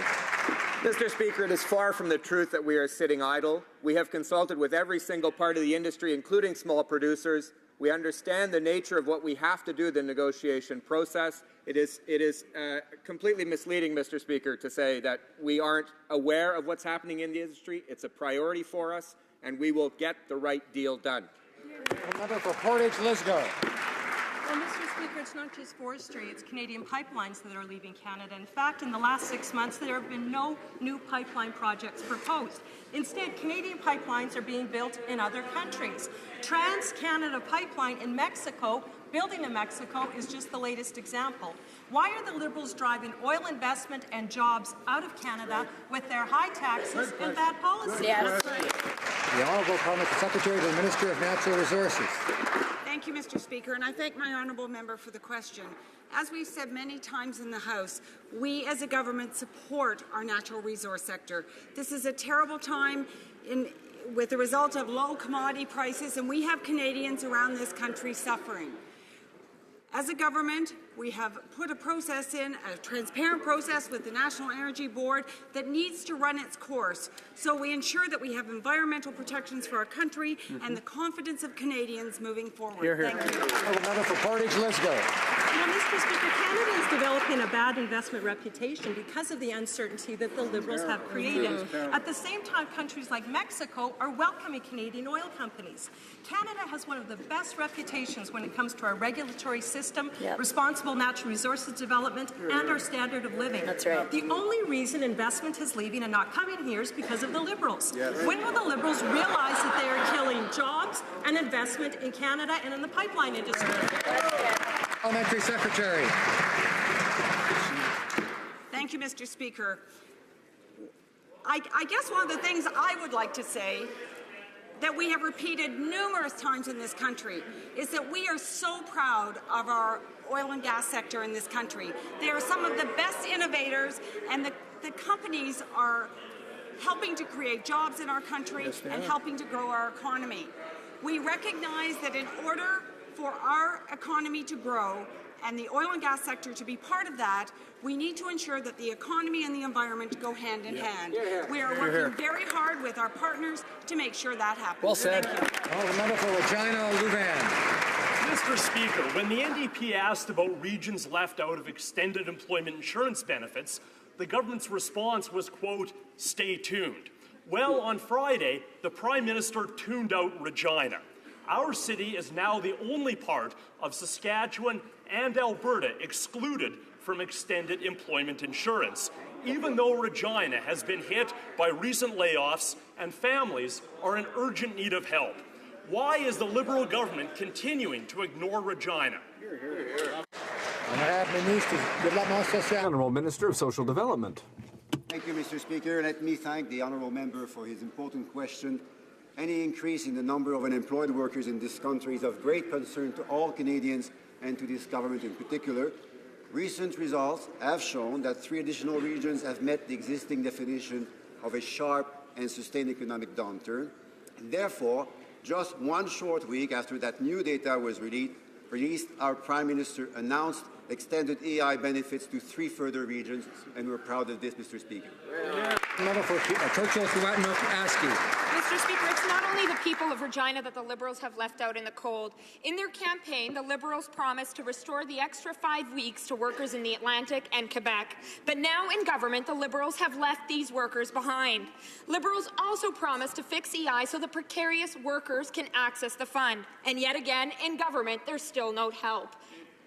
Mr. Speaker, it is far from the truth that we are sitting idle. We have consulted with every single part of the industry, including small producers. We understand the nature of what we have to do in the negotiation process. It is completely misleading, Mr. Speaker, to say that we aren't aware of what's happening in the industry. It's a priority for us, and we will get the right deal done. The member for Portage, Lisgo. Well, Mr. Speaker, it's not just forestry, it's Canadian pipelines that are leaving Canada. In fact, in the last 6 months, there have been no new pipeline projects proposed. Instead, Canadian pipelines are being built in other countries. Trans-Canada Pipeline in Mexico, building in Mexico, is just the latest example. Why are the Liberals driving oil investment and jobs out of Canada with their high taxes and bad policies? Yes. The Honourable Parliamentary Secretary to the Minister of Natural Resources. Thank you, Mr. Speaker, and I thank my honourable member for the question. As we've said many times in the House, we as a government support our natural resource sector. This is a terrible time with the result of low commodity prices, and we have Canadians around this country suffering. As a government, we have put a process in, a transparent process with the National Energy Board that needs to run its course. So we ensure that we have environmental protections for our country and the confidence of Canadians moving forward. Hear, hear. Thank you. Member for Portage, Lisgo. Well, Mr. Speaker, Canada is developing a bad investment reputation because of the uncertainty that the Liberals have created. At the same time, countries like Mexico are welcoming Canadian oil companies. Canada has one of the best reputations when it comes to our regulatory system, responsible natural resources development, and our standard of living. That's right. The only reason investment is leaving and not coming here is because of the Liberals. When will the Liberals realize that they are killing jobs and investment in Canada and in the pipeline industry? Parliamentary Secretary. Thank you, Mr. Speaker. I guess one of the things I would like to say that we have repeated numerous times in this country is that we are so proud of our oil and gas sector in this country. They are some of the best innovators, and the companies are helping to create jobs in our country and helping to grow our economy. We recognize that in order for our economy to grow and the oil and gas sector to be part of that, we need to ensure that the economy and the environment go hand in hand. We are working very hard with our partners to make sure that happens. Well said. Thank you. The member for Regina, Louvain. Mr. Speaker, when the NDP asked about regions left out of extended employment insurance benefits, the government's response was, quote, "Stay tuned." Well, on Friday, the Prime Minister tuned out Regina. Our city is now the only part of Saskatchewan and Alberta excluded from extended employment insurance, even though Regina has been hit by recent layoffs and families are in urgent need of help. Why is the Liberal government continuing to ignore Regina? Honourable Minister of Social Development. Thank you, Mr. Speaker. Let me thank the honourable member for his important question. Any increase in the number of unemployed workers in this country is of great concern to all Canadians and to this government in particular. Recent results have shown that 3 additional regions have met the existing definition of a sharp and sustained economic downturn. And therefore, just 1 short week after that new data was released, our Prime Minister announced extended EI benefits to 3 further regions, and we're proud of this, Mr. Speaker. Member for Churchill-Aski. Mr. Speaker, it's not only the people of Regina that the Liberals have left out in the cold. In their campaign, the Liberals promised to restore the extra 5 weeks to workers in the Atlantic and Quebec. But now in government, the Liberals have left these workers behind. Liberals also promised to fix EI so the precarious workers can access the fund. And yet again, in government, there's still no help.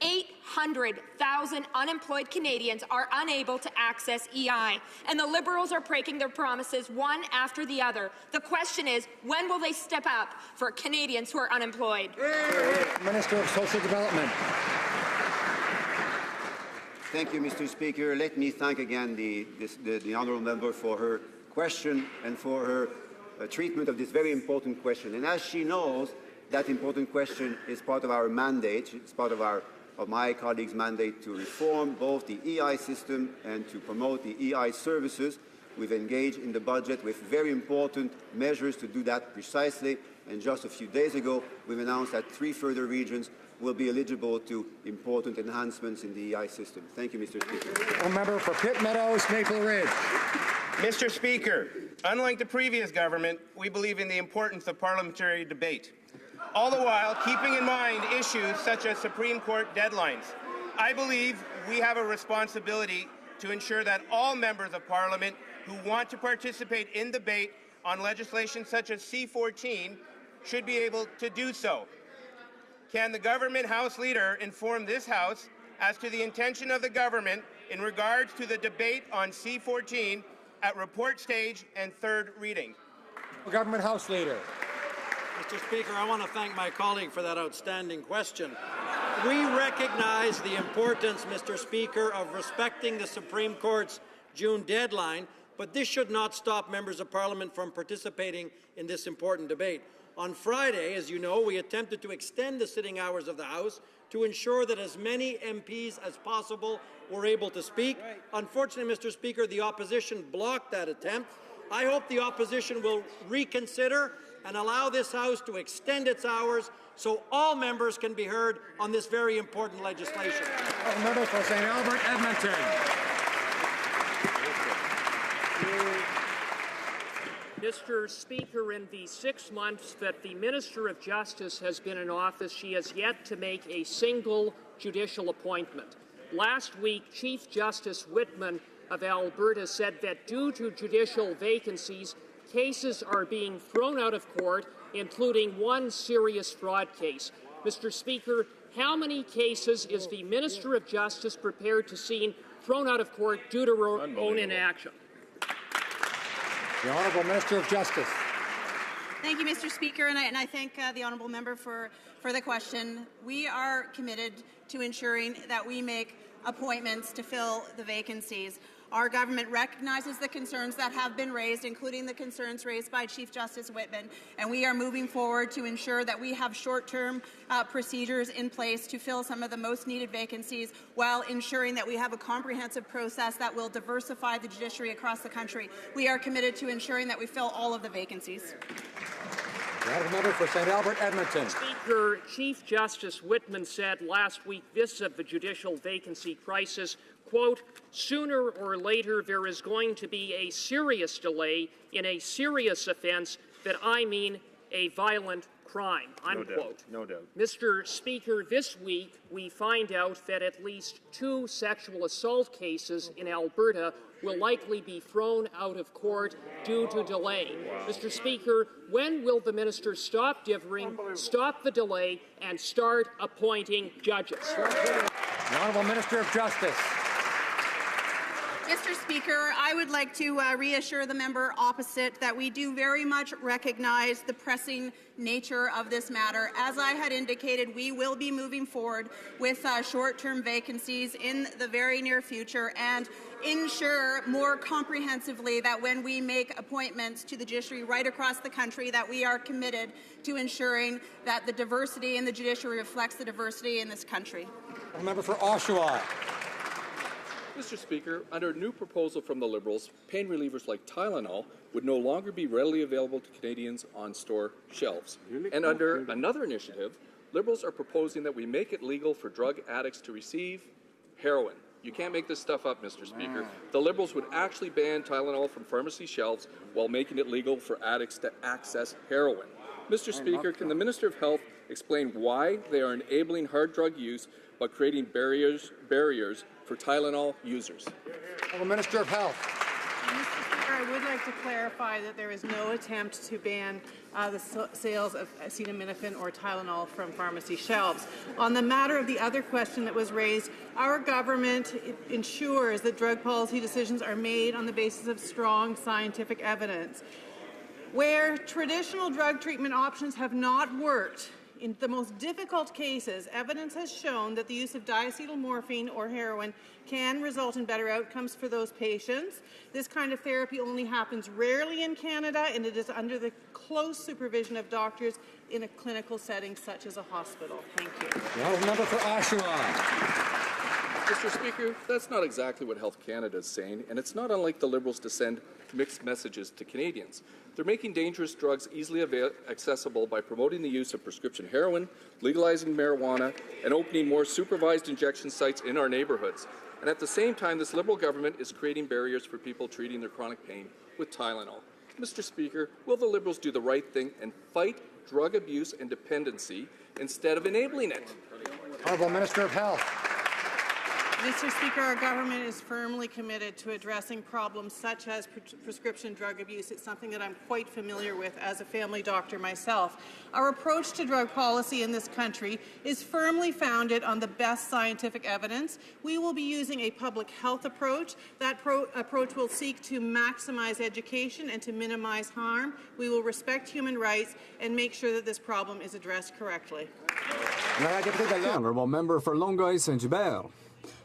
800,000 unemployed Canadians are unable to access EI, and the Liberals are breaking their promises one after the other. The question is, when will they step up for Canadians who are unemployed? Minister of Social Development. Thank you, Mr. Speaker. Let me thank again the honourable member for her question and for her treatment of this very important question. And as she knows, that important question is part of our mandate. It's part of my colleagues' mandate to reform both the EI system and to promote the EI services. We've engaged in the budget with very important measures to do that precisely. And just a few days ago, we've announced that 3 further regions will be eligible to important enhancements in the EI system. Thank you, Mr. Speaker. A member for Pitt Meadows, Maple Ridge. Mr. Speaker, unlike the previous government, we believe in the importance of parliamentary debate, all the while keeping in mind issues such as Supreme Court deadlines. I believe we have a responsibility to ensure that all members of Parliament who want to participate in debate on legislation such as C-14 should be able to do so. Can the government House Leader inform this House as to the intention of the government in regards to the debate on C-14 at report stage and 3rd reading? Government House Leader. Mr. Speaker, I want to thank my colleague for that outstanding question. We recognize the importance, Mr. Speaker, of respecting the Supreme Court's June deadline, but this should not stop members of Parliament from participating in this important debate. On Friday, as you know, we attempted to extend the sitting hours of the House to ensure that as many MPs as possible were able to speak. Unfortunately, Mr. Speaker, the opposition blocked that attempt. I hope the opposition will reconsider and allow this House to extend its hours so all members can be heard on this very important legislation. Member for St. Albert, Edmonton. Mr. Speaker, in the 6 months that the Minister of Justice has been in office, she has yet to make a single judicial appointment. Last week, Chief Justice Whitman of Alberta said that due to judicial vacancies, cases are being thrown out of court, including one serious fraud case. Mr. Speaker, how many cases is the Minister of Justice prepared to see thrown out of court due to her own inaction? The Honourable Minister of Justice. Thank you, Mr. Speaker, and I thank the honourable member for the question. We are committed to ensuring that we make appointments to fill the vacancies. Our government recognizes the concerns that have been raised, including the concerns raised by Chief Justice Whitman, and we are moving forward to ensure that we have short-term procedures in place to fill some of the most needed vacancies while ensuring that we have a comprehensive process that will diversify the judiciary across the country. We are committed to ensuring that we fill all of the vacancies. The honourable member for St. Albert, Edmonton. Speaker, Chief Justice Whitman said last week this of the judicial vacancy crisis, quote, "Sooner or later there is going to be a serious delay in a serious offence that I mean a violent crime," unquote. No doubt. Mr. Speaker, this week we find out that at least 2 sexual assault cases in Alberta will likely be thrown out of court due to delay. Wow. Mr. Speaker, when will the minister stop dithering, stop the delay, and start appointing judges? The Honourable Minister of Justice. Mr. Speaker, I would like to reassure the member opposite that we do very much recognize the pressing nature of this matter. As I had indicated, we will be moving forward with short-term vacancies in the very near future and ensure more comprehensively that when we make appointments to the judiciary right across the country, that we are committed to ensuring that the diversity in the judiciary reflects the diversity in this country. The member for Oshawa. Mr. Speaker, under a new proposal from the Liberals, pain relievers like Tylenol would no longer be readily available to Canadians on store shelves. And under another initiative, Liberals are proposing that we make it legal for drug addicts to receive heroin. You can't make this stuff up, Mr. Speaker. The Liberals would actually ban Tylenol from pharmacy shelves while making it legal for addicts to access heroin. Mr. Speaker, can the Minister of Health explain why they are enabling hard drug use but creating barriers for Tylenol users? The Minister of Health. Mr. Speaker, I would like to clarify that there is no attempt to ban the sales of acetaminophen or Tylenol from pharmacy shelves. On the matter of the other question that was raised, our government ensures that drug policy decisions are made on the basis of strong scientific evidence. Where traditional drug treatment options have not worked, in the most difficult cases, evidence has shown that the use of diacetylmorphine or heroin can result in better outcomes for those patients. This kind of therapy only happens rarely in Canada, and it is under the close supervision of doctors in a clinical setting such as a hospital. Thank you. The member for Oshawa. Mr. Speaker, that's not exactly what Health Canada is saying, and it's not unlike the Liberals to send mixed messages to Canadians. They're making dangerous drugs easily accessible by promoting the use of prescription heroin, legalizing marijuana, and opening more supervised injection sites in our neighbourhoods. And at the same time, this Liberal government is creating barriers for people treating their chronic pain with Tylenol. Mr. Speaker, will the Liberals do the right thing and fight drug abuse and dependency instead of enabling it? Honourable Minister of Health. Mr. Speaker, our government is firmly committed to addressing problems such as prescription drug abuse. It's something that I'm quite familiar with as a family doctor myself. Our approach to drug policy in this country is firmly founded on the best scientific evidence. We will be using a public health approach. That approach will seek to maximize education and to minimize harm. We will respect human rights and make sure that this problem is addressed correctly. The Honourable Member for Longueuil Saint-Hubert.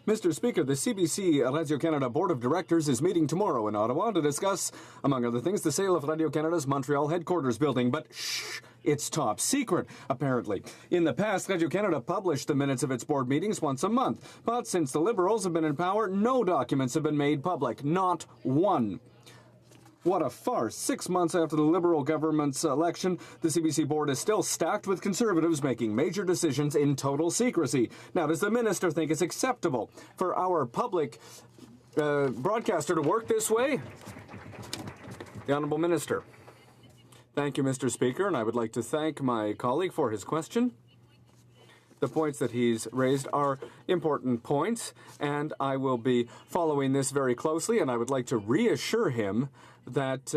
Mr. Speaker, the CBC Radio-Canada Board of Directors is meeting tomorrow in Ottawa to discuss, among other things, the sale of Radio-Canada's Montreal headquarters building. But shh, it's top secret, apparently. In the past, Radio-Canada published the minutes of its board meetings once a month. But since the Liberals have been in power, no documents have been made public. Not one. What a farce. 6 months after the Liberal government's election, the CBC board is still stacked with Conservatives making major decisions in total secrecy. Now, does the minister think it's acceptable for our public broadcaster to work this way? The Honourable Minister. Thank you, Mr. Speaker, and I would like to thank my colleague for his question. The points that he's raised are important points, and I will be following this very closely, and I would like to reassure him that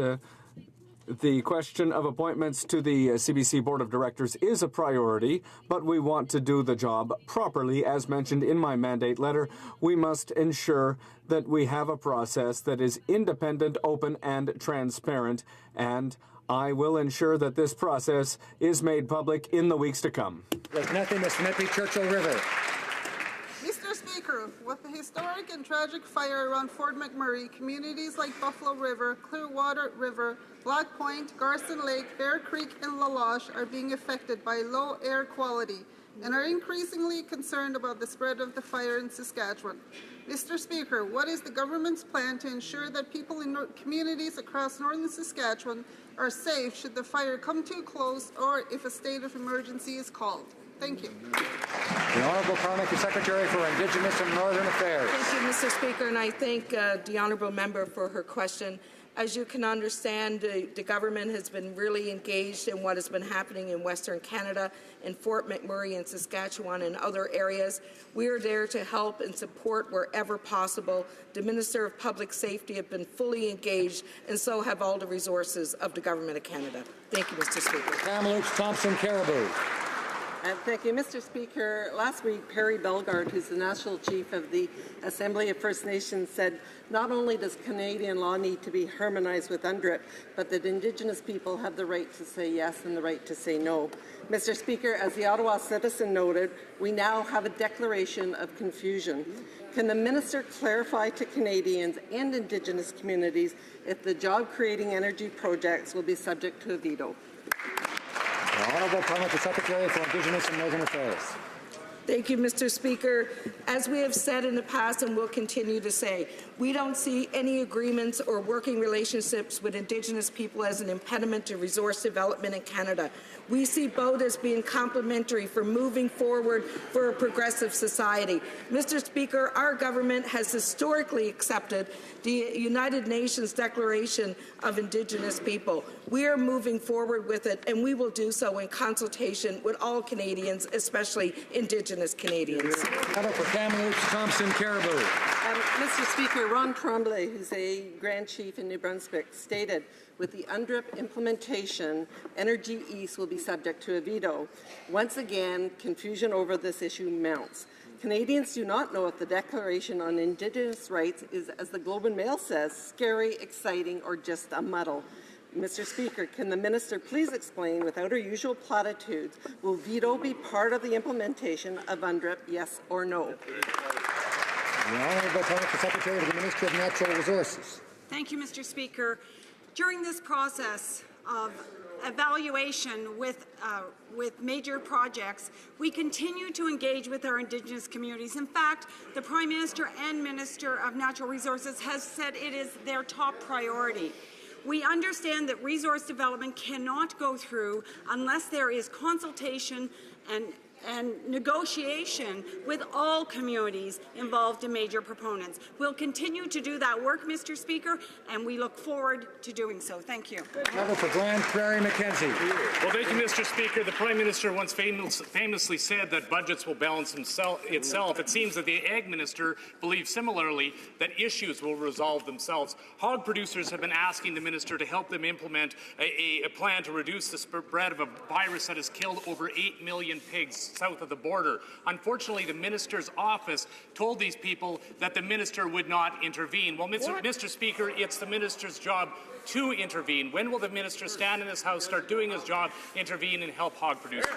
the question of appointments to the CBC Board of Directors is a priority, but we want to do the job properly. As mentioned in my mandate letter, we must ensure that we have a process that is independent, open, and transparent, and I will ensure that this process is made public in the weeks to come. Churchill River. Mr. Speaker, with the historic and tragic fire around Fort McMurray, communities like Buffalo River, Clearwater River, Black Point, Garson Lake, Bear Creek, and La Loche are being affected by low air quality and are increasingly concerned about the spread of the fire in Saskatchewan. Mr. Speaker, what is the government's plan to ensure that people in communities across northern Saskatchewan are safe should the fire come too close or if a state of emergency is called? Thank you. The Honourable Parliamentary Secretary for Indigenous and Northern Affairs. Thank you, Mr. Speaker, and I thank the Honourable Member for her question. As you can understand, the government has been really engaged in what has been happening in Western Canada, in Fort McMurray and Saskatchewan and other areas. We are there to help and support wherever possible. The Minister of Public Safety have been fully engaged, and so have all the resources of the Government of Canada. Thank you, Mr. Speaker. Kamloops, Thompson, Caribou. Thank you, Mr. Speaker. Last week, Perry Bellegarde, who's the National Chief of the Assembly of First Nations, said not only does Canadian law need to be harmonized with UNDRIP, but that Indigenous people have the right to say yes and the right to say no. Mr. Speaker, as the Ottawa Citizen noted, we now have a declaration of confusion. Can the minister clarify to Canadians and Indigenous communities if the job-creating energy projects will be subject to a veto? The Honourable Parliamentary Secretary for Indigenous and Northern Affairs. Thank you, Mr. Speaker. As we have said in the past and will continue to say, we don't see any agreements or working relationships with Indigenous people as an impediment to resource development in Canada. We see both as being complementary for moving forward for a progressive society. Mr. Speaker, our government has historically accepted the United Nations Declaration of Indigenous People. We are moving forward with it, and we will do so in consultation with all Canadians, especially Indigenous Canadians. For Kamloops, Thompson, Caribou. Mr. Speaker, Ron Tremblay, who's a Grand Chief in New Brunswick, stated, with the UNDRIP implementation, Energy East will be subject to a veto. Once again, confusion over this issue mounts. Canadians do not know if the Declaration on Indigenous Rights is, as the Globe and Mail says, scary, exciting, or just a muddle. Mr. Speaker, can the minister please explain, without her usual platitudes, will veto be part of the implementation of UNDRIP, yes or no? The Honourable Parliamentary Secretary for the Ministry of Natural Resources. Thank you, Mr. Speaker. During this process of evaluation with major projects, we continue to engage with our Indigenous communities. In fact, the Prime Minister and Minister of Natural Resources has said it is their top priority. We understand that resource development cannot go through unless there is consultation and negotiation with all communities involved in major proponents. We'll continue to do that work, Mr. Speaker, and we look forward to doing so. Thank you. Member for Grand Prairie, Mackenzie. Well, thank you, Mr. Speaker. The Prime Minister once famously said that budgets will balance itself. It seems that the Ag Minister believes similarly that issues will resolve themselves. Hog producers have been asking the Minister to help them implement a plan to reduce the spread of a virus that has killed over 8 million pigs south of the border. Unfortunately, the minister's office told these people that the minister would not intervene. Well, Mr. Speaker, it's the minister's job to intervene. When will the minister stand in this House, start doing his job, intervene, and help hog producers?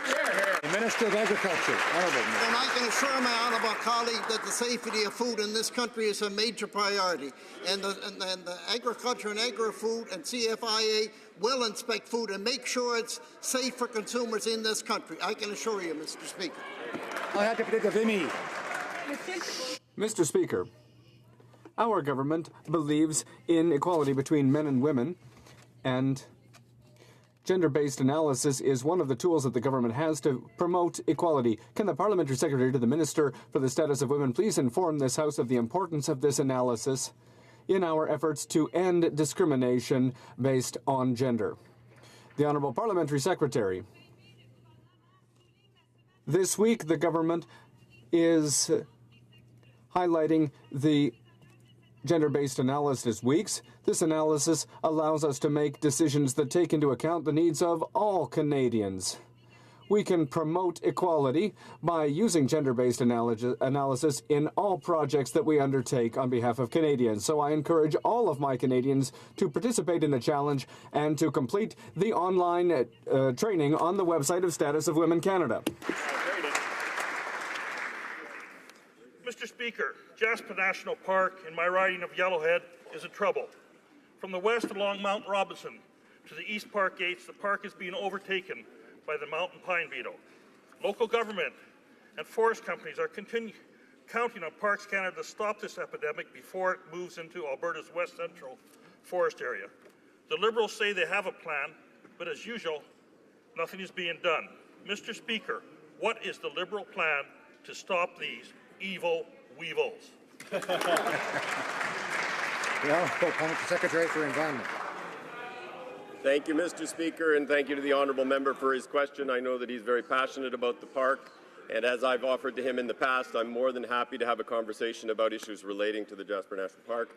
The Minister of Agriculture. And I can assure my honourable colleague that the safety of food in this country is a major priority. And the Agriculture and Agri-Food and CFIA will inspect food and make sure it's safe for consumers in this country. I can assure you, Mr. Speaker. Mr. Speaker, our government believes in equality between men and women, and gender-based analysis is one of the tools that the government has to promote equality. Can the Parliamentary Secretary to the Minister for the Status of Women please inform this House of the importance of this analysis in our efforts to end discrimination based on gender? The Honourable Parliamentary Secretary. This week, the government is highlighting the Gender-Based Analysis Weeks. This analysis allows us to make decisions that take into account the needs of all Canadians. We can promote equality by using gender-based analysis in all projects that we undertake on behalf of Canadians. So I encourage all of my Canadians to participate in the challenge and to complete the online training on the website of Status of Women Canada. Mr. Speaker, Jasper National Park in my riding of Yellowhead is in trouble. From the west along Mount Robinson to the East Park gates, the park is being overtaken by the mountain pine beetle. Local government and forest companies are counting on Parks Canada to stop this epidemic before it moves into Alberta's west central forest area. The Liberals say they have a plan, but as usual, nothing is being done. Mr. Speaker, what is the Liberal plan to stop these evil weevils? The Honourable Parliamentary Secretary for Environment. Thank you, Mr. Speaker, and thank you to the honourable member for his question. I know that he's very passionate about the park, and as I've offered to him in the past, I'm more than happy to have a conversation about issues relating to the Jasper National Park.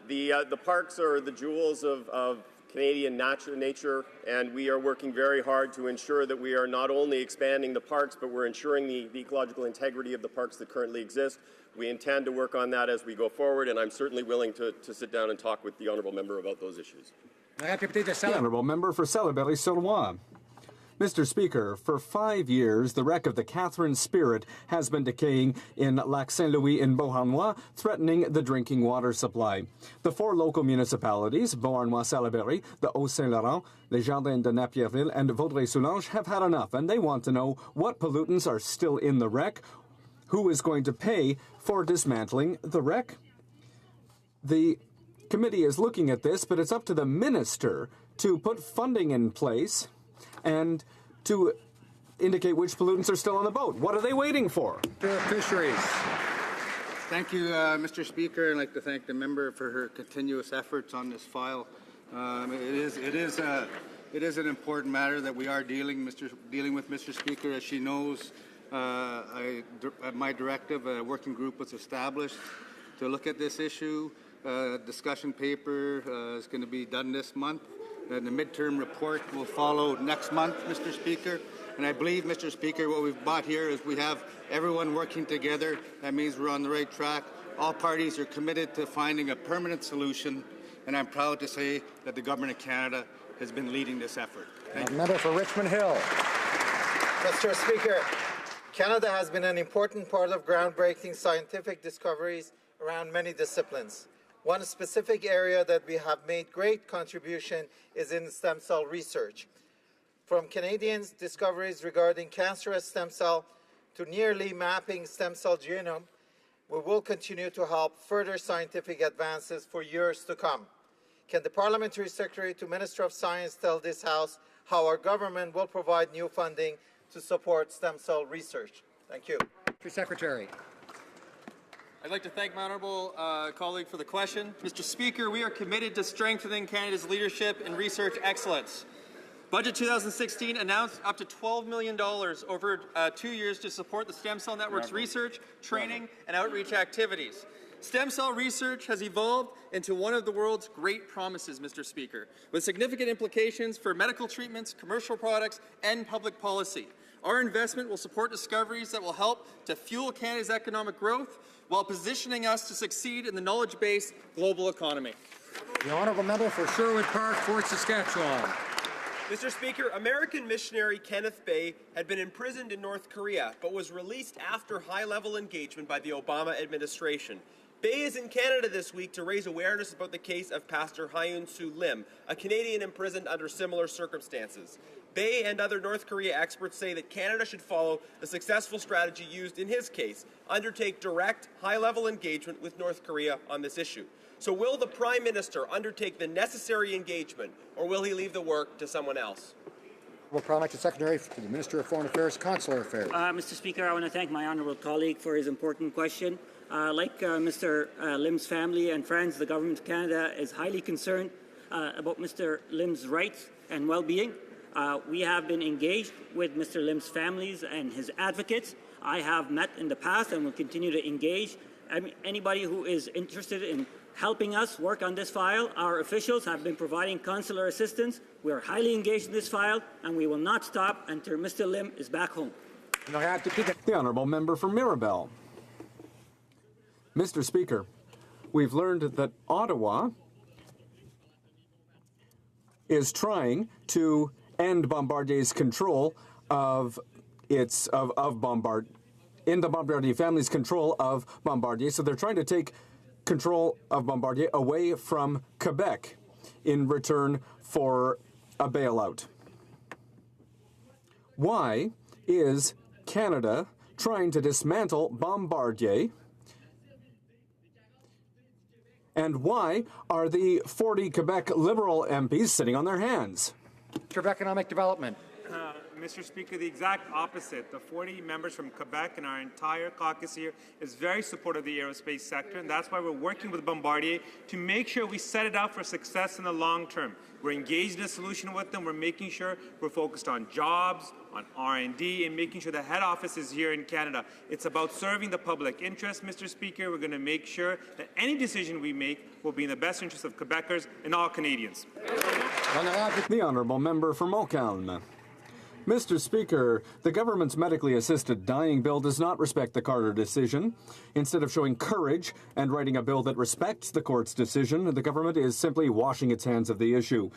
The parks are the jewels of Canadian nature, and we are working very hard to ensure that we are not only expanding the parks, but we're ensuring the ecological integrity of the parks that currently exist. We intend to work on that as we go forward, and I'm certainly willing to sit down and talk with the honourable member about those issues. The honourable member for Salaberry-sur-Loire. Mr. Speaker, for 5 years, the wreck of the Catherine Spirit has been decaying in Lac Saint-Louis in Beauharnois, threatening the drinking water supply. The 4 local municipalities, Beauharnois-Salaberry, the Haut-Saint-Laurent, Les Jardins de Napierville, and Vaudreuil-Soulanges, have had enough, and they want to know what pollutants are still in the wreck, who is going to pay for dismantling the wreck. The committee is looking at this, but it's up to the minister to put funding in place and to indicate which pollutants are still on the boat. What are they waiting for? Fisheries. Thank you, Mr. Speaker. I'd like to thank the member for her continuous efforts on this file. It is an important matter that we are dealing with, Mr. Speaker. As she knows, at my directive, a working group was established to look at this issue. Discussion paper is going to be done this month. And the midterm report will follow next month, Mr. Speaker. And I believe, Mr. Speaker, what we've brought here is we have everyone working together. That means we're on the right track. All parties are committed to finding a permanent solution, and I'm proud to say that the Government of Canada has been leading this effort. Thank you. Member for Richmond Hill. Mr. Speaker, Canada has been an important part of groundbreaking scientific discoveries around many disciplines. One specific area that we have made great contribution is in stem cell research. From Canadians' discoveries regarding cancerous stem cell to nearly mapping stem cell genome, we will continue to help further scientific advances for years to come. Can the Parliamentary Secretary to Minister of Science tell this House how our government will provide new funding to support stem cell research? Thank you. Mr. Secretary. I'd like to thank my honourable colleague for the question. Mr. Speaker, we are committed to strengthening Canada's leadership in research excellence. Budget 2016 announced up to $12 million over 2 years to support the Stem Cell Network's research, training, and outreach activities. Stem cell research has evolved into one of the world's great promises, Mr. Speaker, with significant implications for medical treatments, commercial products, and public policy. Our investment will support discoveries that will help to fuel Canada's economic growth while positioning us to succeed in the knowledge-based global economy. The honourable member for Sherwood Park, Fort Saskatchewan. Mr. Speaker, American missionary Kenneth Bay had been imprisoned in North Korea, but was released after high-level engagement by the Obama administration. Bay is in Canada this week to raise awareness about the case of Pastor Hyun Soo Lim, a Canadian imprisoned under similar circumstances. Bay and other North Korea experts say that Canada should follow the successful strategy used in his case, undertake direct, high-level engagement with North Korea on this issue. So will the Prime Minister undertake the necessary engagement, or will he leave the work to someone else? Well, Parliamentary Secretary to the Minister of Foreign Affairs, Consular Affairs. Mr. Speaker, I want to thank my honourable colleague for his important question. Like Mr. Lim's family and friends, the Government of Canada is highly concerned about Mr. Lim's rights and well-being. We have been engaged with Mr. Lim's families and his advocates. I have met in the past and will continue to engage. Anybody who is interested in helping us work on this file, our officials have been providing consular assistance. We are highly engaged in this file, and we will not stop until Mr. Lim is back home. The honourable member for Mirabel. Mr. Speaker, we've learned that Ottawa is trying to end Bombardier's control of the Bombardier family's control of Bombardier. So they're trying to take control of Bombardier away from Quebec in return for a bailout. Why is Canada trying to dismantle Bombardier? And why are the 40 Quebec Liberal MPs sitting on their hands? Minister of Economic Development. Mr. Speaker, the exact opposite. The 40 members from Quebec and our entire caucus here is very supportive of the aerospace sector, and that's why we're working with Bombardier to make sure we set it up for success in the long term. We're engaged in a solution with them. We're making sure we're focused on jobs, on R&D, and making sure the head office is here in Canada. It's about serving the public interest, Mr. Speaker. We're going to make sure that any decision we make will be in the best interest of Quebecers and all Canadians. The Honourable Member for Montcalm. Mr. Speaker, the government's medically assisted dying bill does not respect the Carter decision. Instead of showing courage and writing a bill that respects the court's decision, the government is simply washing its hands of the issue.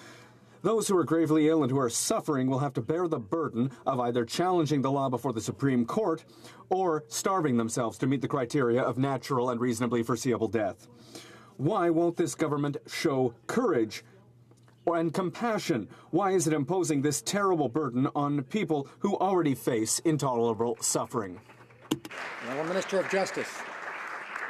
Those who are gravely ill and who are suffering will have to bear the burden of either challenging the law before the Supreme Court or starving themselves to meet the criteria of natural and reasonably foreseeable death. Why won't this government show courage and compassion? Why is it imposing this terrible burden on people who already face intolerable suffering? The Minister of Justice.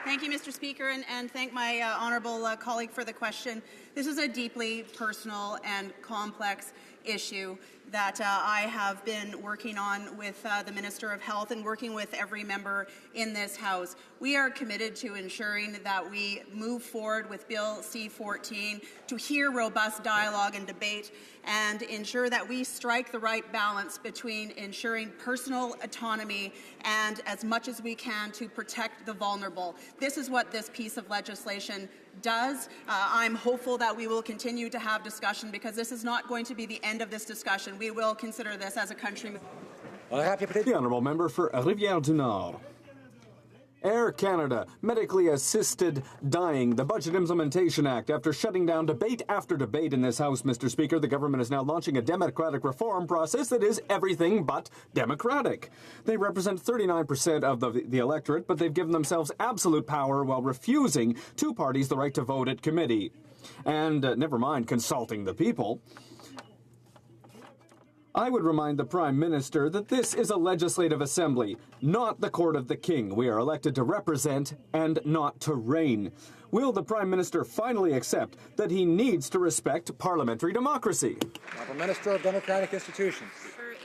Thank you, Mr. Speaker, and thank my honourable colleague for the question. This is a deeply personal and complex issue that I have been working on with the Minister of Health and working with every member in this House. We are committed to ensuring that we move forward with Bill C-14 to hear robust dialogue and debate and ensure that we strike the right balance between ensuring personal autonomy and, as much as we can, to protect the vulnerable. This is what this piece of legislation does. I'm hopeful that we will continue to have discussion because this is not going to be the end of this discussion. We will consider this as a country. The Honourable Member for Rivière-du-Nord. Air Canada, medically assisted dying, the Budget Implementation Act. After shutting down debate after debate in this House, Mr. Speaker, the government is now launching a democratic reform process that is everything but democratic. They represent 39% of the electorate, but they've given themselves absolute power while refusing two parties the right to vote at committee. And never mind consulting the people. I would remind the Prime Minister that this is a legislative assembly, not the court of the king. We are elected to represent and not to reign. Will the Prime Minister finally accept that he needs to respect parliamentary democracy? The Minister of Democratic Institutions.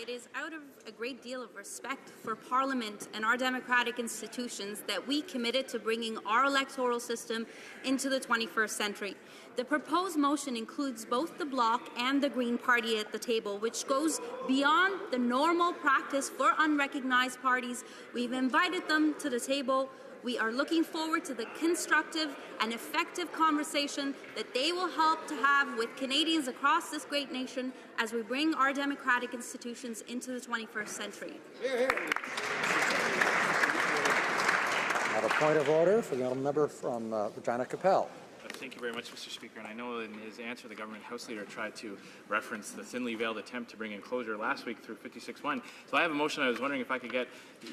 It is out of a great deal of respect for Parliament and our democratic institutions that we committed to bringing our electoral system into the 21st century. The proposed motion includes both the Bloc and the Green Party at the table, which goes beyond the normal practice for unrecognized parties. We've invited them to the table. We are looking forward to the constructive and effective conversation that they will help to have with Canadians across this great nation as we bring our democratic institutions into the 21st century. Now, a point of order for the honourable member from Regina Capel. Thank you very much, Mr. Speaker. And I know in his answer, the government House Leader tried to reference the thinly veiled attempt to bring in closure last week through 56-1. So I have a motion I was wondering if I could get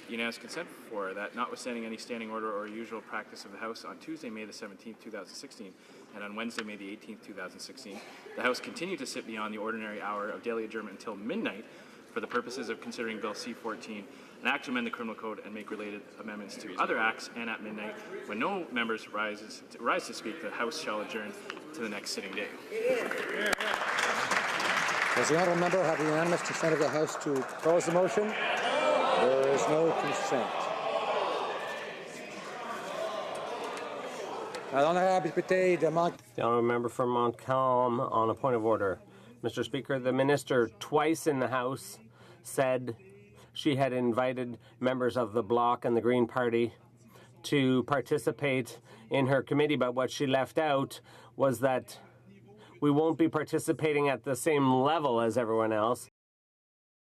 unanimous consent for that, notwithstanding any standing order or usual practice of the House, on Tuesday, May the 17th, 2016, and on Wednesday, May the 18th, 2016, the House continued to sit beyond the ordinary hour of daily adjournment until midnight for the purposes of considering Bill C-14, an act to amend the criminal code and make related amendments to other acts, and at midnight, when no members rise to speak, the House shall adjourn to the next sitting day. Does the honourable member have the unanimous consent of the House to propose the motion? There is no consent. The honourable member from Montcalm on a point of order. Mr. Speaker, the minister twice in the House said she had invited members of the Bloc and the Green Party to participate in her committee, but what she left out was that we won't be participating at the same level as everyone else.